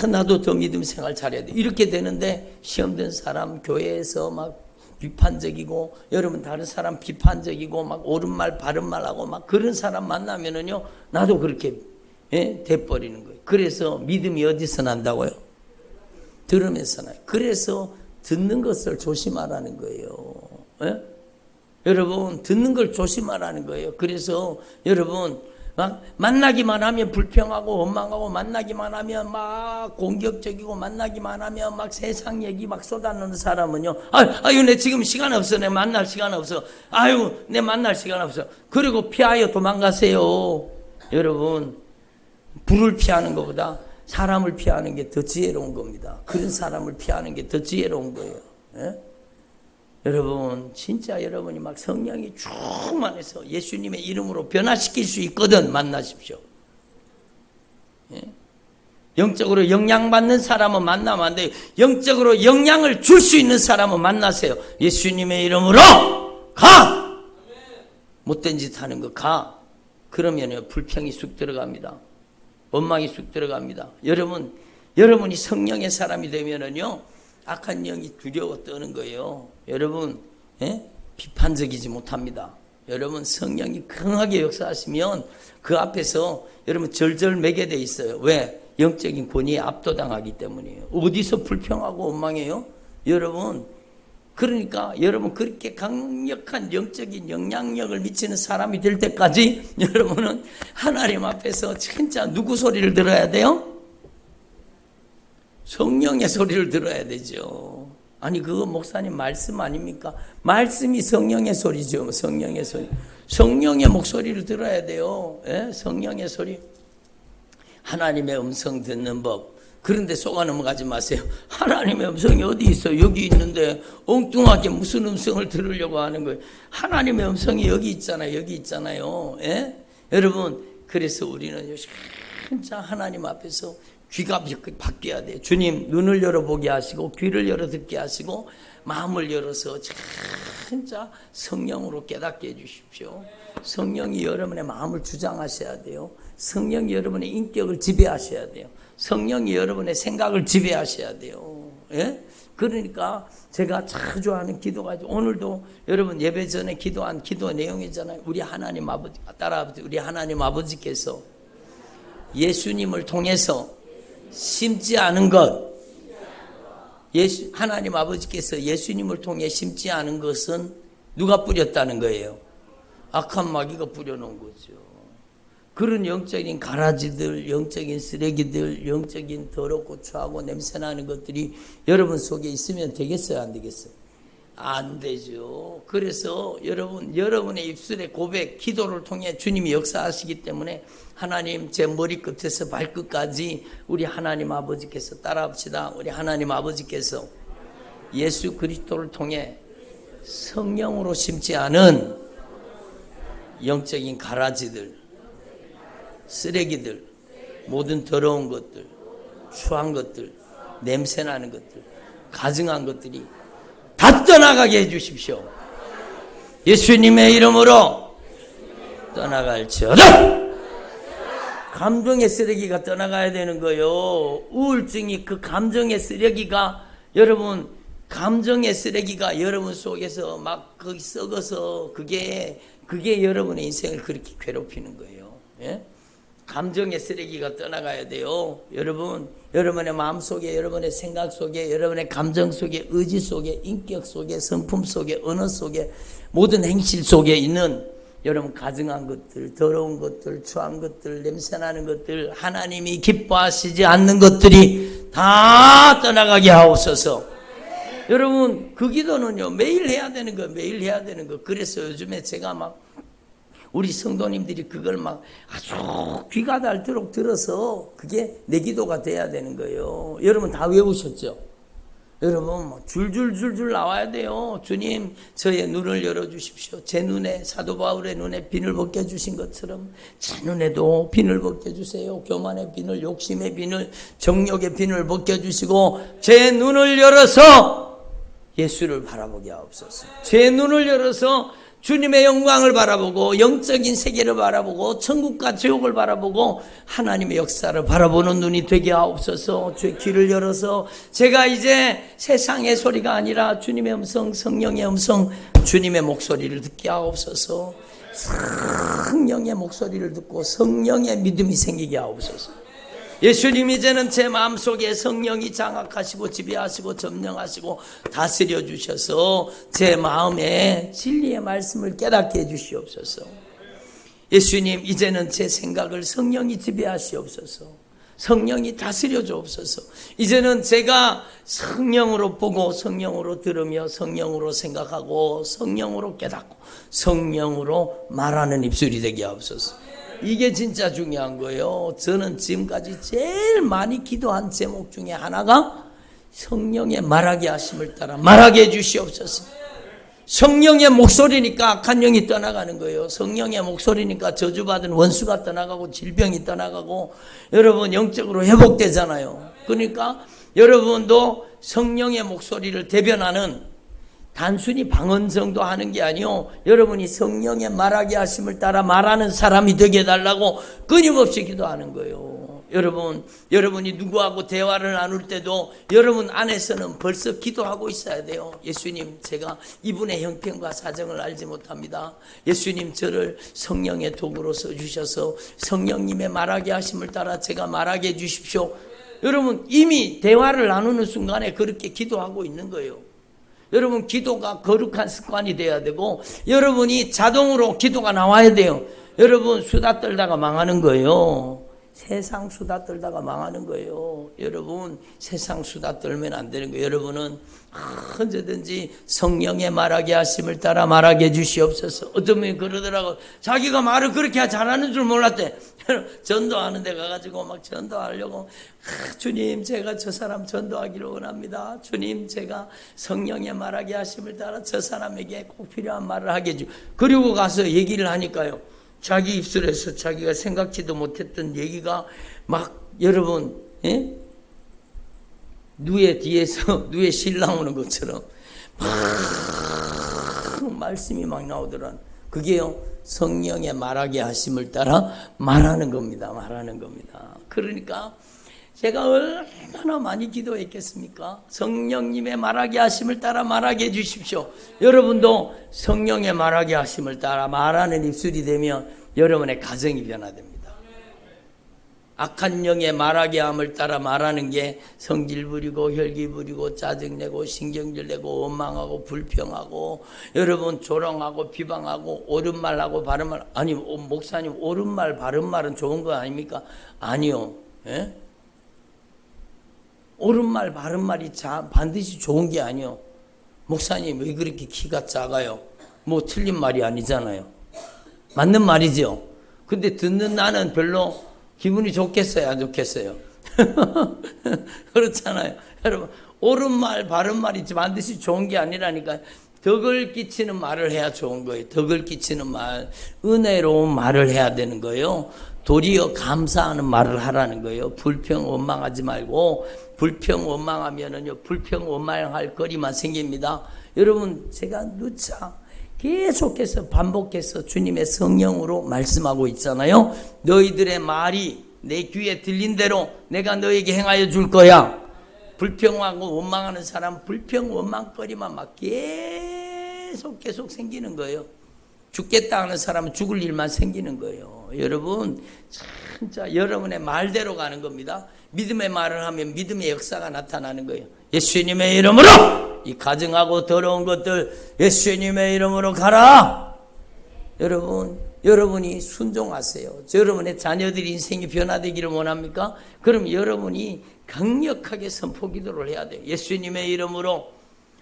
A: 나도 더 믿음 생활 잘해야 돼. 이렇게 되는데 시험 든 사람 교회에서 막 비판적이고 여러분 다른 사람 비판적이고 막 옳은 말 바른 말하고 막 그런 사람 만나면은요 나도 그렇게 돼버리는 거예요. 그래서 믿음이 어디서 난다고요? 들으면서 나요. 그래서 듣는 것을 조심하라는 거예요. 여러분 듣는 걸 조심하라는 거예요. 그래서 여러분 막 만나기만 하면 불평하고 원망하고 만나기만 하면 막 공격적이고 만나기만 하면 막 세상 얘기 막 쏟아내는 사람은요. 아유 내 지금 시간 없어. 내 만날 시간 없어. 아유 내 만날 시간 없어. 그리고 피하여 도망가세요. 여러분 불을 피하는 것보다 사람을 피하는 게 더 지혜로운 겁니다. 그런 사람을 피하는 게 더 지혜로운 거예요. 여러분 진짜 여러분이 막 성령이 충만해서 예수님의 이름으로 변화시킬 수 있거든 만나십시오. 영적으로 영향받는 사람은 만나면 안 돼요. 영적으로 영향을 줄 수 있는 사람은 만나세요. 예수님의 이름으로 가! 못된 짓 하는 거 가! 그러면 불평이 쑥 들어갑니다. 원망이 쑥 들어갑니다. 여러분이 성령의 사람이 되면은요 악한 영이 두려워 떠는 거예요. 여러분 비판적이지 못합니다. 여러분 성령이 강하게 역사하시면 그 앞에서 여러분 절절매게 돼 있어요. 왜? 영적인 권위에 압도당하기 때문이에요. 어디서 불평하고 원망해요? 여러분 그러니까 여러분 그렇게 강력한 영적인 영향력을 미치는 사람이 될 때까지 여러분은 하나님 앞에서 진짜 누구 소리를 들어야 돼요? 성령의 소리를 들어야 되죠. 아니 그거 목사님 말씀 아닙니까? 말씀이 성령의 소리죠. 성령의 소리. 성령의 목소리를 들어야 돼요. 성령의 소리. 하나님의 음성 듣는 법. 그런데 속아 넘어가지 마세요. 하나님의 음성이 어디 있어요? 여기 있는데 엉뚱하게 무슨 음성을 들으려고 하는 거예요. 하나님의 음성이 여기 있잖아요. 여기 있잖아요. 여러분 그래서 우리는 진짜 하나님 앞에서 귀가 바뀌어야 돼요. 주님 눈을 열어보게 하시고 귀를 열어 듣게 하시고 마음을 열어서 진짜 성령으로 깨닫게 해주십시오. 성령이 여러분의 마음을 주장하셔야 돼요. 성령이 여러분의 인격을 지배하셔야 돼요. 성령이 여러분의 생각을 지배하셔야 돼요. 그러니까 제가 자주 하는 기도가 오늘도 여러분 예배 전에 기도한 기도 내용이잖아요. 우리 하나님 아버지 우리 하나님 아버지께서 예수님을 통해서 심지 않은 것. 하나님 아버지께서 예수님을 통해 심지 않은 것은 누가 뿌렸다는 거예요? 악한 마귀가 뿌려놓은 거죠. 그런 영적인 가라지들, 영적인 쓰레기들, 영적인 더럽고 추하고 냄새나는 것들이 여러분 속에 있으면 되겠어요? 안 되겠어요? 안 되죠. 그래서 여러분의 입술의 고백, 기도를 통해 주님이 역사하시기 때문에 하나님, 제 머리끝에서 발끝까지 우리 하나님 아버지께서 따라합시다. 우리 하나님 아버지께서 예수 그리스도를 통해 성령으로 심지 않은 영적인 가라지들, 쓰레기들, 모든 더러운 것들, 추한 것들, 냄새나는 것들, 가증한 것들이 다 떠나가게 해주십시오. 예수님의 이름으로 떠나갈지어다. 감정의 쓰레기가 떠나가야 되는 거예요. 우울증이 그 감정의 쓰레기가 여러분, 감정의 쓰레기가 여러분 속에서 막 거기 썩어서 그게 여러분의 인생을 그렇게 괴롭히는 거예요. 예? 감정의 쓰레기가 떠나가야 돼요. 여러분, 여러분의 마음 속에, 여러분의 생각 속에, 여러분의 감정 속에, 의지 속에, 인격 속에, 성품 속에, 언어 속에, 모든 행실 속에 있는 여러분 가증한 것들, 더러운 것들, 추한 것들, 냄새나는 것들, 하나님이 기뻐하시지 않는 것들이 다 떠나가게 하옵소서. 여러분, 그 기도는요, 매일 해야 되는 거예요. 매일 해야 되는 거. 그래서 요즘에 제가 막 우리 성도님들이 그걸 막 아주 귀가 닳도록 들어서 그게 내 기도가 돼야 되는 거예요. 여러분 다 외우셨죠? 여러분 줄줄줄줄 나와야 돼요. 주님, 저의 눈을 열어주십시오. 제 눈에, 사도 바울의 눈에 비늘 벗겨주신 것처럼 제 눈에도 비늘 벗겨주세요. 교만의 비늘, 욕심의 비늘, 정욕의 비늘 벗겨주시고 제 눈을 열어서 예수를 바라보게 하옵소서. 제 눈을 열어서 주님의 영광을 바라보고 영적인 세계를 바라보고 천국과 지옥을 바라보고 하나님의 역사를 바라보는 눈이 되게 하옵소서. 주의 귀를 열어서 제가 이제 세상의 소리가 아니라 주님의 음성, 성령의 음성, 주님의 목소리를 듣게 하옵소서. 성령의 목소리를 듣고 성령의 믿음이 생기게 하옵소서. 예수님, 이제는 제 마음속에 성령이 장악하시고 지배하시고 점령하시고 다스려 주셔서 제 마음에 진리의 말씀을 깨닫게 해주시옵소서. 예수님, 이제는 제 생각을 성령이 지배하시옵소서. 성령이 다스려 주옵소서. 이제는 제가 성령으로 보고 성령으로 들으며 성령으로 생각하고 성령으로 깨닫고 성령으로 말하는 입술이 되게 하옵소서. 이게 진짜 중요한 거예요. 저는 지금까지 제일 많이 기도한 제목 중에 하나가 성령의 말하게 하심을 따라 말하게 해주시옵소서. 성령의 목소리니까 악한 영이 떠나가는 거예요. 성령의 목소리니까 저주받은 원수가 떠나가고 질병이 떠나가고 여러분 영적으로 회복되잖아요. 그러니까 여러분도 성령의 목소리를 대변하는, 단순히 방언 정도 하는 게 아니요, 여러분이 성령의 말하게 하심을 따라 말하는 사람이 되게 해달라고 끊임없이 기도하는 거예요. 여러분이 누구하고 대화를 나눌 때도 여러분 안에서는 벌써 기도하고 있어야 돼요. 예수님, 제가 이분의 형편과 사정을 알지 못합니다. 예수님, 저를 성령의 도구로 써주셔서 성령님의 말하게 하심을 따라 제가 말하게 해주십시오. 여러분 이미 대화를 나누는 순간에 그렇게 기도하고 있는 거예요. 여러분, 기도가 거룩한 습관이 돼야 되고 여러분이 자동으로 기도가 나와야 돼요. 여러분 수다 떨다가 망하는 거예요. 세상 수다 떨다가 망하는 거예요. 여러분 세상 수다 떨면 안 되는 거예요. 여러분은 언제든지 성령의 말하게 하심을 따라 말하게 해주시옵소서. 어떤 분이 그러더라고. 자기가 말을 그렇게 잘하는 줄 몰랐대. 전도하는 데 가가지고 막 전도하려고, 주님, 제가 저 사람 전도하기를 원합니다. 주님, 제가 성령의 말하게 하심을 따라 저 사람에게 꼭 필요한 말을 하게 해주. 그리고 가서 얘기를 하니까요, 자기 입술에서 자기가 생각지도 못했던 얘기가 막, 여러분, 예? 누에 뒤에서 누에 실 나오는 것처럼 막 말씀이 막 나오더라. 그게요, 성령의 말하게 하심을 따라 말하는 겁니다. 말하는 겁니다. 그러니까 제가 얼마나 많이 기도했겠습니까? 성령님의 말하게 하심을 따라 말하게 해주십시오. 여러분도 성령의 말하게 하심을 따라 말하는 입술이 되면 여러분의 가정이 변화됩니다. 악한 영의 말하게 함을 따라 말하는 게 성질 부리고 혈기 부리고 짜증내고 신경질 내고 원망하고 불평하고 여러분 조롱하고 비방하고 옳은 말하고 바른 말. 아니 목사님 옳은 말 바른 말은 좋은 거 아닙니까? 아니요. 예? 옳은 말 바른 말이 반드시 좋은 게 아니요. 목사님 왜 그렇게 키가 작아요? 뭐 틀린 말이 아니잖아요. 맞는 말이죠. 근데 듣는 나는 별로 기분이 좋겠어요, 안 좋겠어요? 그렇잖아요. 여러분, 옳은 말, 바른 말이 반드시 좋은 게 아니라니까요. 덕을 끼치는 말을 해야 좋은 거예요. 덕을 끼치는 말, 은혜로운 말을 해야 되는 거예요. 도리어 감사하는 말을 하라는 거예요. 불평, 원망하지 말고, 불평, 원망하면은요, 불평, 원망할 거리만 생깁니다. 여러분, 제가 누차 계속해서 반복해서 주님의 성령으로 말씀하고 있잖아요. 너희들의 말이 내 귀에 들린 대로 내가 너에게 행하여 줄 거야. 불평하고 원망하는 사람 불평 원망거리만 막 계속 생기는 거예요. 죽겠다 하는 사람은 죽을 일만 생기는 거예요. 여러분 진짜 여러분의 말대로 가는 겁니다. 믿음의 말을 하면 믿음의 역사가 나타나는 거예요. 예수님의 이름으로 이 가증하고 더러운 것들 예수님의 이름으로 가라. 여러분이 순종하세요. 여러분의 자녀들의 인생이 변화되기를 원합니까? 그럼 여러분이 강력하게 선포 기도를 해야 돼요. 예수님의 이름으로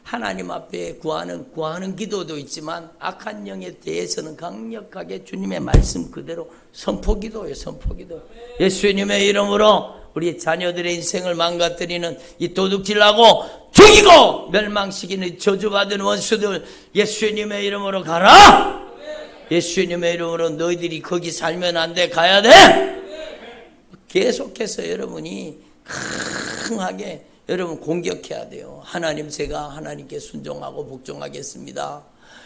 A: 하나님 앞에 구하는 기도도 있지만 악한 영에 대해서는 강력하게 주님의 말씀 그대로 선포 기도예요. 선포 기도. 예수님의 이름으로 우리 자녀들의 인생을 망가뜨리는 이 도둑질하고 죽이고 멸망시키는 저주받은 원수들 예수님의 이름으로 가라. 예수님의 이름으로 너희들이 거기 살면 안 돼. 가야 돼. 계속해서 여러분이 강하게 여러분 공격해야 돼요. 하나님 제가 하나님께 순종하고 복종하겠습니다.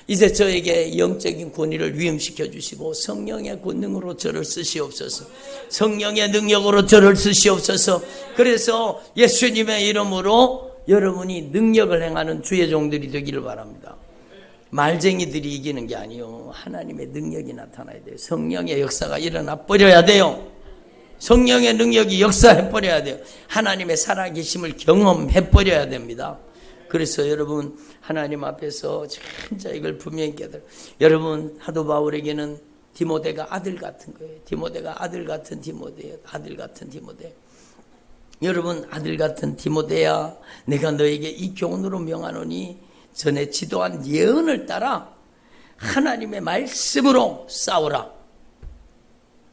A: 이제 저에게 영적인 권위를 위임시켜 주시고 성령의 권능으로 저를 쓰시옵소서. 성령의 능력으로 저를 쓰시옵소서. 그래서 예수님의 이름으로 여러분이 능력을 행하는 주의 종들이 되기를 바랍니다. 말쟁이들이 이기는 게 아니요. 하나님의 능력이 나타나야 돼요. 성령의 역사가 일어나 버려야 돼요. 성령의 능력이 역사해버려야 돼요. 하나님의 살아계심을 경험해버려야 됩니다. 그래서 여러분 하나님 앞에서 진짜 이걸 분명히 깨달아요. 여러분 사도 바울에게는 디모데가 아들 같은 거예요. 디모데가 아들 같은 디모데예요. 아들 같은 디모데. 여러분 아들 같은 디모데야 내가 너에게 이 교훈으로 명하노니 전에 지도한 예언을 따라 하나님의 말씀으로 싸우라.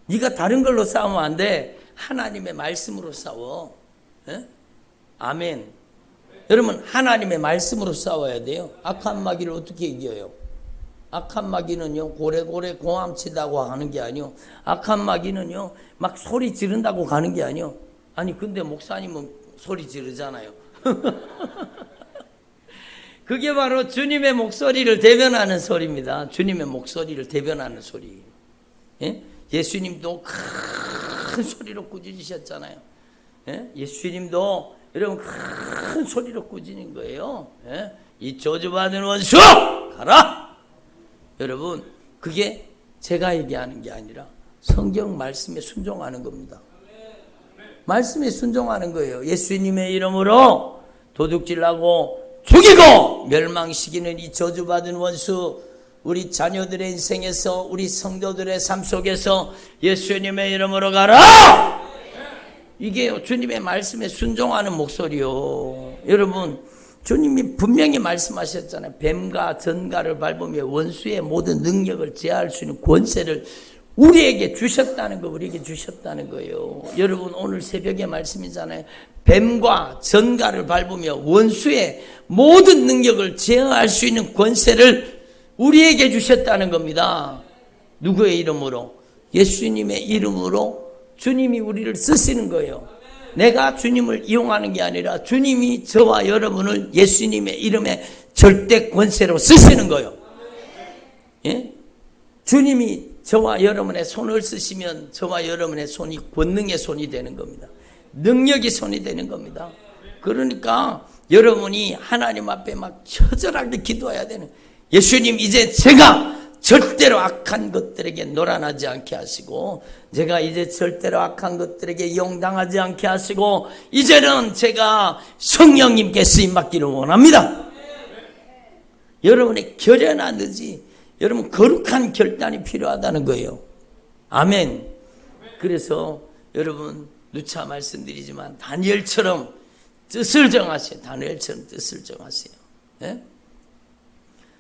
A: 네가 다른 걸로 싸우면 안 돼. 하나님의 말씀으로 싸워. 에? 아멘. 여러분 하나님의 말씀으로 싸워야 돼요. 악한 마귀를 어떻게 이겨요? 악한 마귀는요 고래고래 공함치다고 하는 게 아니요. 악한 마귀는요 막 소리 지른다고 가는 게 아니요. 아니 근데 목사님은 소리 지르잖아요. 그게 바로 주님의 목소리를 대변하는 소리입니다. 주님의 목소리를 대변하는 소리. 예? 예수님도 큰 소리로 꾸짖으셨잖아요. 예? 예수님도 여러분 큰 소리로 꾸짖는 거예요. 예? 이 저주받은 원수 가라. 여러분 그게 제가 얘기하는 게 아니라 성경 말씀에 순종하는 겁니다. 말씀에 순종하는 거예요. 예수님의 이름으로 도둑질하고 죽이고 멸망시키는 이 저주받은 원수 우리 자녀들의 인생에서 우리 성도들의 삶 속에서 예수님의 이름으로 가라. 이게 주님의 말씀에 순종하는 목소리요. 여러분 주님이 분명히 말씀하셨잖아요. 뱀과 전갈을 밟으며 원수의 모든 능력을 제어할 수 있는 권세를 우리에게 주셨다는 거, 우리에게 주셨다는 거예요. 여러분 오늘 새벽의 말씀이잖아요. 뱀과 전갈을 밟으며 원수의 모든 능력을 제어할 수 있는 권세를 우리에게 주셨다는 겁니다. 누구의 이름으로? 예수님의 이름으로 주님이 우리를 쓰시는 거예요. 내가 주님을 이용하는 게 아니라 주님이 저와 여러분을 예수님의 이름에 절대 권세로 쓰시는 거예요. 예? 주님이 저와 여러분의 손을 쓰시면 저와 여러분의 손이 권능의 손이 되는 겁니다. 능력이 손이 되는 겁니다. 그러니까 여러분이 하나님 앞에 막 처절하게 기도해야 되는. 예수님 이제 제가 절대로 악한 것들에게 놀아나지 않게 하시고, 제가 이제 절대로 악한 것들에게 이용당하지 않게 하시고, 이제는 제가 성령님께 쓰임받기를 원합니다. 여러분의 결연하듯이 여러분 거룩한 결단이 필요하다는 거예요. 아멘. 그래서 여러분 누차 말씀드리지만 다니엘처럼 뜻을 정하세요. 다니엘처럼 뜻을 정하세요. 네?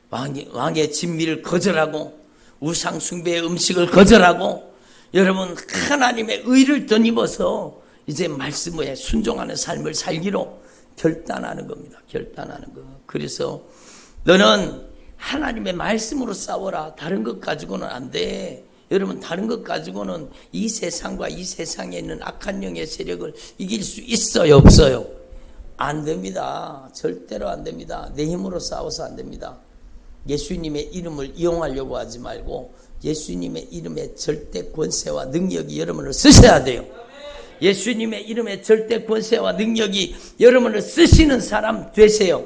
A: 왕의 진미를 거절하고 우상 숭배의 음식을 거절하고 여러분 하나님의 의를 덧입어서 이제 말씀에 순종하는 삶을 살기로 결단하는 겁니다. 결단하는 거. 그래서 너는 하나님의 말씀으로 싸워라. 다른 것 가지고는 안 돼. 여러분 다른 것 가지고는 이 세상과 이 세상에 있는 악한 영의 세력을 이길 수 있어요, 없어요? 안 됩니다. 절대로 안 됩니다. 내 힘으로 싸워서 안 됩니다. 예수님의 이름을 이용하려고 하지 말고 예수님의 이름의 절대 권세와 능력이 여러분을 쓰셔야 돼요. 예수님의 이름의 절대 권세와 능력이 여러분을 쓰시는 사람 되세요.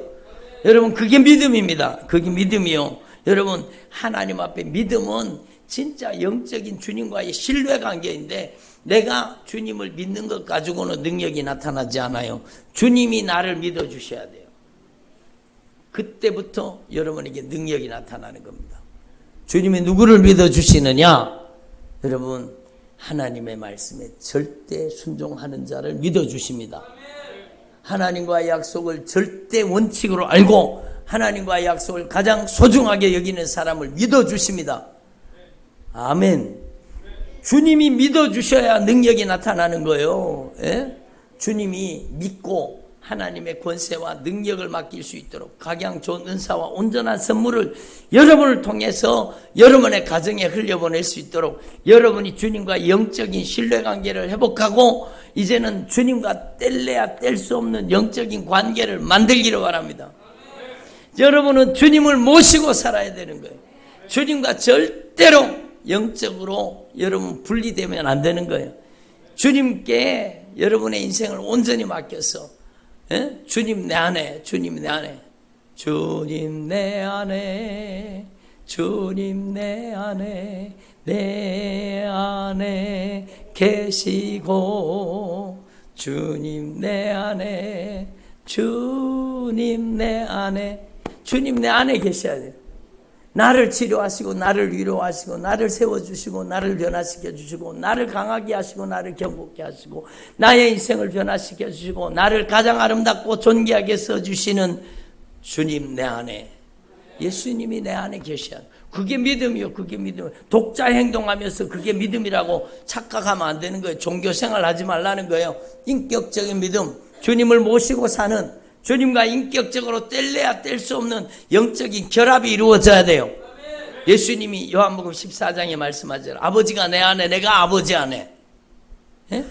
A: 여러분 그게 믿음입니다. 그게 믿음이요. 여러분 하나님 앞에 믿음은 진짜 영적인 주님과의 신뢰관계인데 내가 주님을 믿는 것 가지고는 능력이 나타나지 않아요. 주님이 나를 믿어주셔야 돼요. 그때부터 여러분에게 능력이 나타나는 겁니다. 주님이 누구를 믿어주시느냐? 여러분 하나님의 말씀에 절대 순종하는 자를 믿어주십니다. 하나님과의 약속을 절대 원칙으로 알고 하나님과의 약속을 가장 소중하게 여기는 사람을 믿어주십니다. 아멘. 주님이 믿어주셔야 능력이 나타나는 거예요. 예? 주님이 믿고 하나님의 권세와 능력을 맡길 수 있도록 각양 좋은 은사와 온전한 선물을 여러분을 통해서 여러분의 가정에 흘려보낼 수 있도록 여러분이 주님과 영적인 신뢰관계를 회복하고 이제는 주님과 뗄래야 뗄 수 없는 영적인 관계를 만들기를 바랍니다. 여러분은 주님을 모시고 살아야 되는 거예요. 주님과 절대로 영적으로 여러분 분리되면 안 되는 거예요. 주님께 여러분의 인생을 온전히 맡겨서 주님 내 안에, 주님 내 안에, 주님 내 안에, 주님 내 안에, 내 안에 계시고 주님 내 안에, 주님 내 안에, 주님 내 안에 계셔야 돼요. 나를 치료하시고 나를 위로하시고 나를 세워주시고 나를 변화시켜 주시고 나를 강하게 하시고 나를 경고케 하시고 나의 인생을 변화시켜 주시고 나를 가장 아름답고 존귀하게 써주시는 주님 내 안에, 예수님이 내 안에 계셔야 돼요. 그게 믿음이요. 그게 믿음. 독자 행동하면서 그게 믿음이라고 착각하면 안 되는 거예요. 종교생활 하지 말라는 거예요. 인격적인 믿음, 주님을 모시고 사는, 주님과 인격적으로 뗄래야 뗄 수 없는 영적인 결합이 이루어져야 돼요. 예수님이 요한복음 14장에 말씀하죠. 아버지가 내 안에, 내가 아버지 안에. 예?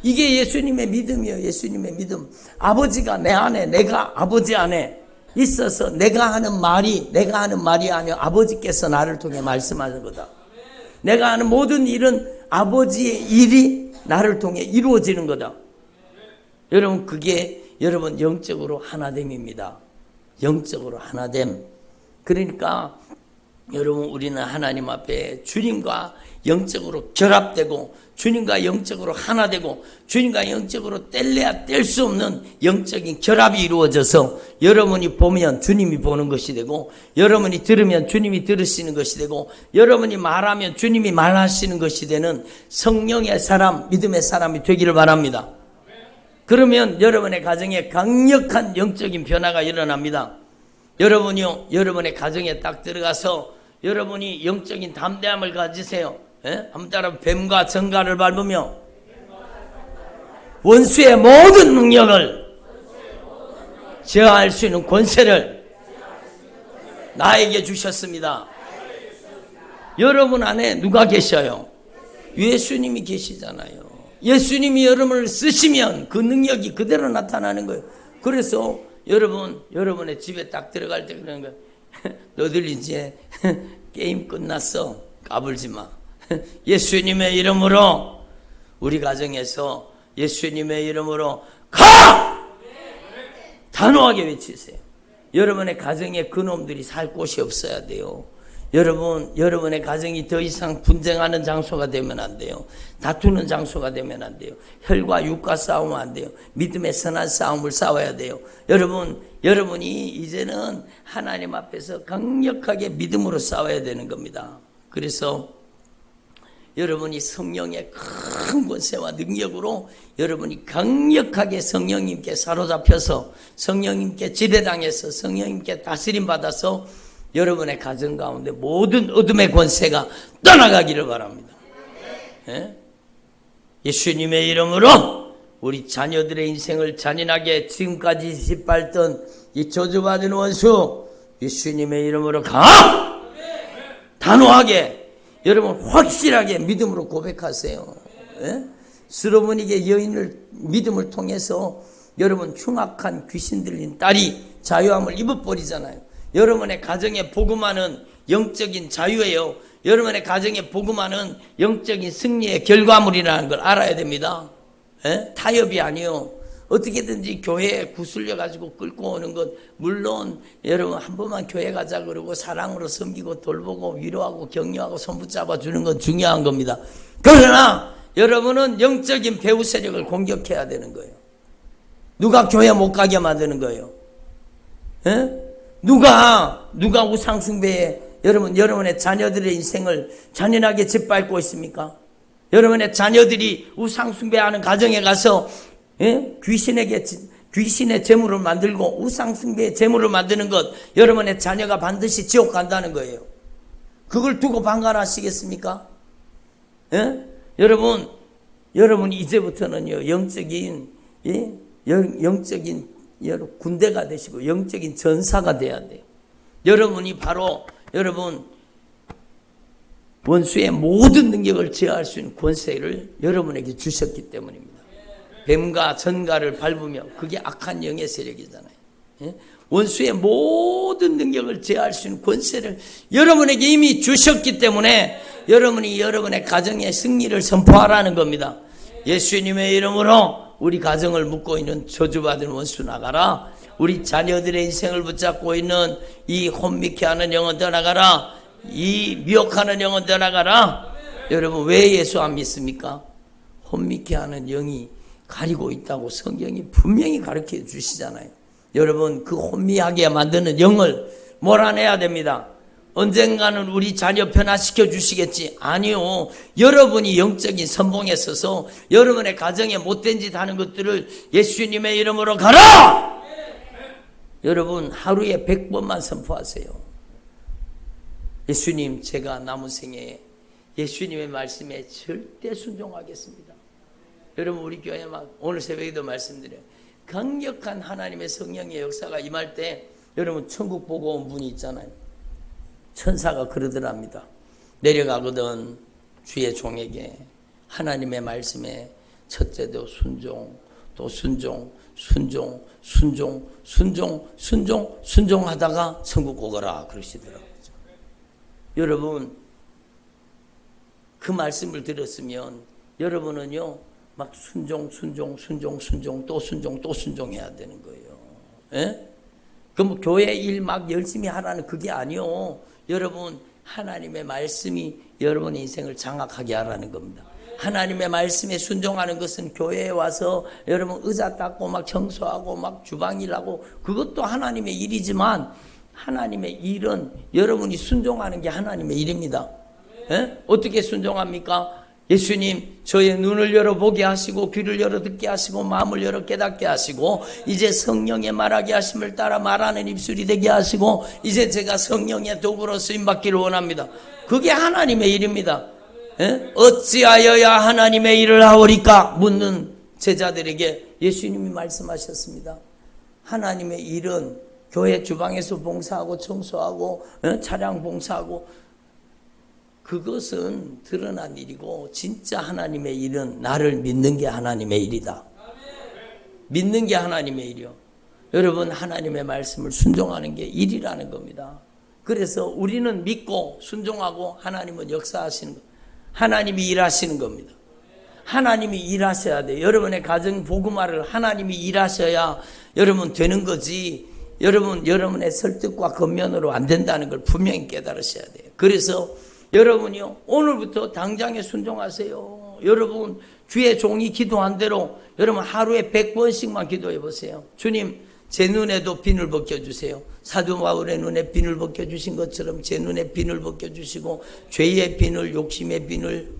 A: 이게 예수님의 믿음이에요. 예수님의 믿음. 아버지가 내 안에, 내가 아버지 안에 있어서 내가 하는 말이 아니라 아버지께서 나를 통해 말씀하는 거다. 내가 하는 모든 일은 아버지의 일이 나를 통해 이루어지는 거다. 여러분 그게 여러분 영적으로 하나됨입니다. 영적으로 하나됨. 그러니까 여러분 우리는 하나님 앞에 주님과 영적으로 결합되고 주님과 영적으로 하나되고 주님과 영적으로 뗄래야 뗄 수 없는 영적인 결합이 이루어져서 여러분이 보면 주님이 보는 것이 되고 여러분이 들으면 주님이 들으시는 것이 되고 여러분이 말하면 주님이 말하시는 것이 되는 성령의 사람, 믿음의 사람이 되기를 바랍니다. 그러면 여러분의 가정에 강력한 영적인 변화가 일어납니다. 여러분이요, 여러분의 가정에 딱 들어가서 여러분이 영적인 담대함을 가지세요. 예? 한번 따라 뱀과 정갈을 밟으며 원수의 모든 능력을 제어할 수 있는 권세를 나에게 주셨습니다. 여러분 안에 누가 계셔요? 예수님이 계시잖아요. 예수님이 여러분을 쓰시면 그 능력이 그대로 나타나는 거예요. 그래서 여러분의 집에 딱 들어갈 때 그러는 거예요. 너들 이제 게임 끝났어. 까불지 마. 예수님의 이름으로 우리 가정에서 예수님의 이름으로 가! 단호하게 외치세요. 여러분의 가정에 그놈들이 살 곳이 없어야 돼요. 여러분의 가정이 더 이상 분쟁하는 장소가 되면 안 돼요. 다투는 장소가 되면 안 돼요. 혈과 육과 싸우면 안 돼요. 믿음의 선한 싸움을 싸워야 돼요. 여러분이 이제는 하나님 앞에서 강력하게 믿음으로 싸워야 되는 겁니다. 그래서 여러분이 성령의 큰 권세와 능력으로 여러분이 강력하게 성령님께 사로잡혀서 성령님께 지배당해서 성령님께 다스림 받아서 여러분의 가정 가운데 모든 어둠의 권세가 떠나가기를 바랍니다. 예? 예수님의 이름으로 우리 자녀들의 인생을 잔인하게 지금까지 짓밟던 이 저주받은 원수 예수님의 이름으로 단호하게 여러분 확실하게 믿음으로 고백하세요. 예? 스로보니게 여인을 믿음을 통해서 여러분 흉악한 귀신 들린 딸이 자유함을 입어버리잖아요. 여러분의 가정에 복음하는 영적인 자유예요. 여러분의 가정에 복음하는 영적인 승리의 결과물이라는 걸 알아야 됩니다. 예? 타협이 아니요. 어떻게든지 교회에 구슬려 가지고 끌고 오는 것, 물론 여러분 한 번만 교회 가자 그러고 사랑으로 섬기고 돌보고 위로하고 격려하고 손 붙잡아 주는 건 중요한 겁니다. 그러나 여러분은 영적인 배후 세력을 공격해야 되는 거예요. 누가 교회 못 가게 만드는 거예요? 예? 누가 우상 숭배에 여러분의 자녀들의 인생을 잔인하게 짓밟고 있습니까? 여러분의 자녀들이 우상 숭배하는 가정에 가서 귀신의 제물을 만들고 우상 숭배의 제물을 만드는 것, 여러분의 자녀가 반드시 지옥 간다는 거예요. 그걸 두고 방관하시겠습니까? 여러분 이제부터는요 영적인 군대가 되시고 영적인 전사가 돼야 돼요. 여러분이 바로 원수의 모든 능력을 제어할 수 있는 권세를 여러분에게 주셨기 때문입니다. 뱀과 전갈을 밟으며 그게 악한 영의 세력이잖아요. 원수의 모든 능력을 제어할 수 있는 권세를 여러분에게 이미 주셨기 때문에 여러분이 여러분의 가정의 승리를 선포하라는 겁니다. 예수님의 이름으로 우리 가정을 묶고 있는 저주받은 원수 나가라. 우리 자녀들의 인생을 붙잡고 있는 이 혼미케 하는 영은 떠나가라. 이 미혹하는 영은 떠나가라. 여러분 왜 예수 안 믿습니까? 혼미케 하는 영이 가리고 있다고 성경이 분명히 가르쳐 주시잖아요. 여러분 그 혼미하게 만드는 영을 몰아내야 됩니다. 언젠가는 우리 자녀 변화시켜 주시겠지. 아니요. 여러분이 영적인 선봉에 서서 여러분의 가정에 못된 짓 하는 것들을 예수님의 이름으로 가라! 여러분 하루에 100번만 선포하세요. 예수님, 제가 남은 생애에 예수님의 말씀에 절대 순종하겠습니다. 여러분 우리 교회 막 오늘 새벽에도 말씀드려요. 강력한 하나님의 성령의 역사가 임할 때 여러분 천국 보고 온 분이 있잖아요. 천사가 그러더랍니다. 내려가거든 주의 종에게 하나님의 말씀에 첫째도 순종, 또 순종하다가 천국 오거라 그러시더라고요. 여러분 그 말씀을 들었으면 여러분은요 막 순종 또 순종해야 되는 거예요. 예? 그럼 교회 일 막 열심히 하라는 그게 아니요. 여러분 하나님의 말씀이 여러분의 인생을 장악하게 하라는 겁니다. 하나님의 말씀에 순종하는 것은 교회에 와서 여러분 의자 닦고 막 청소하고 막 주방일하고 그것도 하나님의 일이지만 하나님의 일은 여러분이 순종하는 게 하나님의 일입니다. 예? 어떻게 순종합니까? 예수님 저의 눈을 열어 보게 하시고 귀를 열어 듣게 하시고 마음을 열어 깨닫게 하시고 이제 성령의 말하게 하심을 따라 말하는 입술이 되게 하시고 이제 제가 성령의 도구로 쓰임받기를 원합니다. 그게 하나님의 일입니다. 예? 어찌하여야 하나님의 일을 하오리까 묻는 제자들에게 예수님이 말씀하셨습니다. 하나님의 일은 교회 주방에서 봉사하고 청소하고 차량 봉사하고 그것은 드러난 일이고 진짜 하나님의 일은 나를 믿는 게 하나님의 일이다. 믿는 게 하나님의 일이요. 여러분 하나님의 말씀을 순종하는 게 일이라는 겁니다. 그래서 우리는 믿고 순종하고 하나님은 역사하시는 것. 하나님이 일하시는 겁니다. 하나님이 일하셔야 돼요. 여러분의 가정 복음화를 하나님이 일하셔야 여러분 되는 거지. 여러분의 설득과 겉면으로 안 된다는 걸 분명히 깨달으셔야 돼요. 그래서 여러분이요, 오늘부터 당장에 순종하세요. 여러분, 주의 종이 기도한 대로 여러분 하루에 100번씩만 기도해 보세요. 주님, 제 눈에도 비늘 벗겨주세요. 사도 바울의 눈에 비늘 벗겨주신 것처럼 제 눈에 비늘 벗겨주시고, 죄의 비늘, 욕심의 비늘,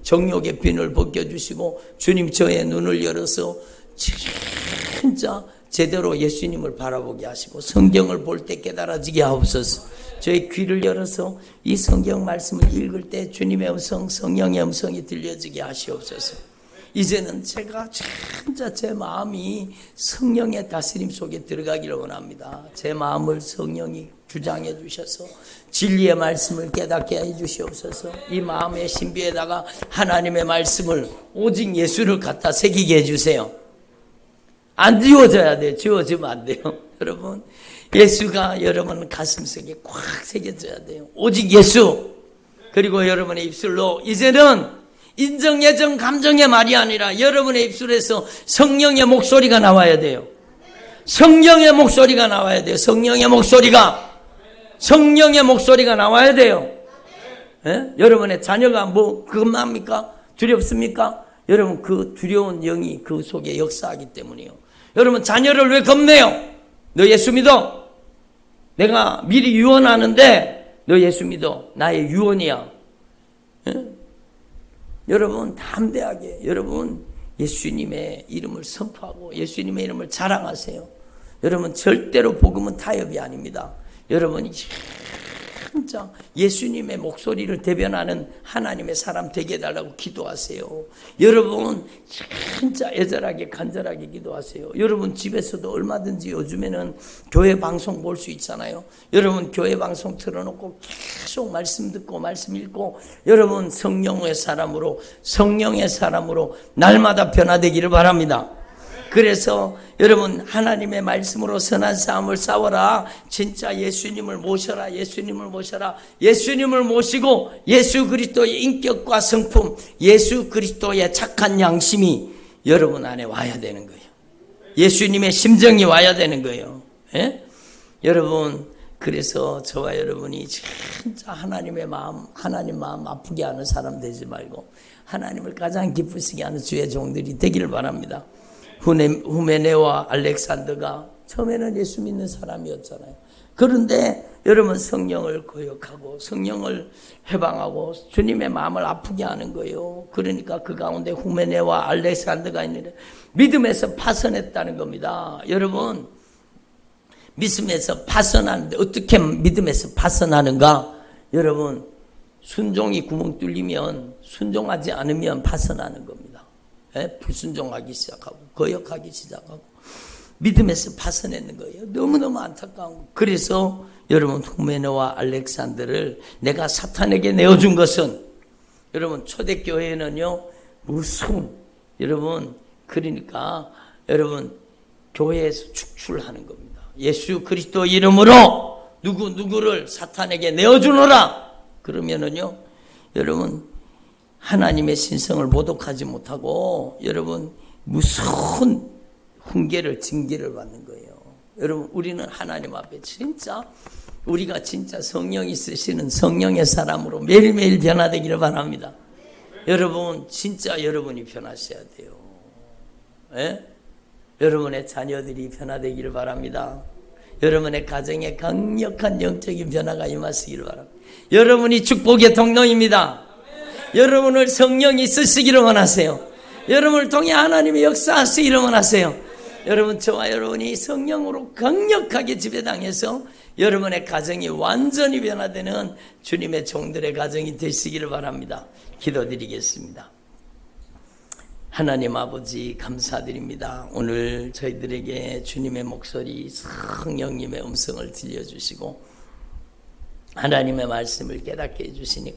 A: 정욕의 비늘 벗겨주시고, 주님 저의 눈을 열어서 진짜 제대로 예수님을 바라보게 하시고, 성경을 볼 때 깨달아지게 하옵소서. 저의 귀를 열어서 이 성경 말씀을 읽을 때 주님의 음성, 성령의 음성이 들려지게 하시옵소서. 이제는 제가 진짜 제 마음이 성령의 다스림 속에 들어가기를 원합니다. 제 마음을 성령이 주장해 주셔서 진리의 말씀을 깨닫게 해 주시옵소서. 이 마음의 신비에다가 하나님의 말씀을, 오직 예수를 갖다 새기게 해주세요. 안 지워져야 돼요. 지워지면 안 돼요. 여러분, 예수가 여러분 가슴속에 꽉 새겨져야 돼요. 오직 예수. 그리고 여러분의 입술로 이제는 인정, 예정, 감정의 말이 아니라 여러분의 입술에서 성령의 목소리가 나와야 돼요. 성령의 목소리가 나와야 돼요. 성령의 목소리가 나와야 돼요. 예? 여러분의 자녀가 뭐 겁납니까? 두렵습니까? 여러분, 그 두려운 영이 그 속에 역사하기 때문이에요. 여러분, 자녀를 왜 겁내요? 너 예수 믿어. 내가 미리 유언하는데 너 예수 믿어. 나의 유언이야. 예? 여러분, 담대하게 여러분 예수님의 이름을 선포하고 예수님의 이름을 자랑하세요. 여러분, 절대로 복음은 타협이 아닙니다. 여러분이 진짜 예수님의 목소리를 대변하는 하나님의 사람 되게 해달라고 기도하세요. 여러분, 진짜 애절하게 간절하게 기도하세요. 여러분, 집에서도 얼마든지 요즘에는 교회 방송 볼 수 있잖아요. 여러분, 교회 방송 틀어놓고 계속 말씀 듣고 말씀 읽고, 여러분 성령의 사람으로 날마다 변화되기를 바랍니다. 그래서 여러분, 하나님의 말씀으로 선한 싸움을 싸워라. 진짜 예수님을 모셔라. 예수님을 모시고 예수 그리스도의 인격과 성품, 예수 그리스도의 착한 양심이 여러분 안에 와야 되는 거예요. 예수님의 심정이 와야 되는 거예요. 예? 여러분, 그래서 저와 여러분이 진짜 하나님 마음 아프게 하는 사람 되지 말고 하나님을 가장 기쁘시게 하는 주의 종들이 되기를 바랍니다. 후메네와 알렉산더가 처음에는 예수 믿는 사람이었잖아요. 그런데 여러분, 성령을 거역하고 성령을 해방하고 주님의 마음을 아프게 하는 거예요. 그러니까 그 가운데 후메네와 알렉산더가 있는데 믿음에서 파선했다는 겁니다. 여러분, 믿음에서 파선하는데 어떻게 믿음에서 파선하는가? 여러분, 순종이 구멍 뚫리면, 순종하지 않으면 파선하는 겁니다. 불순종하기 시작하고 거역하기 시작하고 믿음에서 파선했는 거예요. 너무너무 안타까운 거. 그래서 여러분, 후메네와 알렉산더를 내가 사탄에게 내어준 것은, 여러분, 초대교회는요 무슨, 여러분, 그러니까 여러분 교회에서 축출하는 겁니다. 예수 그리스도 이름으로 누구를 사탄에게 내어주노라. 그러면은요 여러분, 하나님의 신성을 모독하지 못하고 여러분 무서운 징계를 받는 거예요. 여러분, 우리는 하나님 앞에 진짜 우리가 진짜 성령이 쓰시는 성령의 사람으로 매일매일 변화되기를 바랍니다. 여러분, 진짜 여러분이 변하셔야 돼요. 예? 여러분의 자녀들이 변화되기를 바랍니다. 여러분의 가정에 강력한 영적인 변화가 임하시기를 바랍니다. 여러분이 축복의 통로입니다. 여러분을 성령이 쓰시기를 원하세요. 여러분을 통해 하나님의 역사하시기를 원하세요. 여러분, 저와 여러분이 성령으로 강력하게 지배당해서 여러분의 가정이 완전히 변화되는 주님의 종들의 가정이 되시기를 바랍니다. 기도드리겠습니다. 하나님 아버지, 감사드립니다. 오늘 저희들에게 주님의 목소리, 성령님의 음성을 들려주시고 하나님의 말씀을 깨닫게 해주시니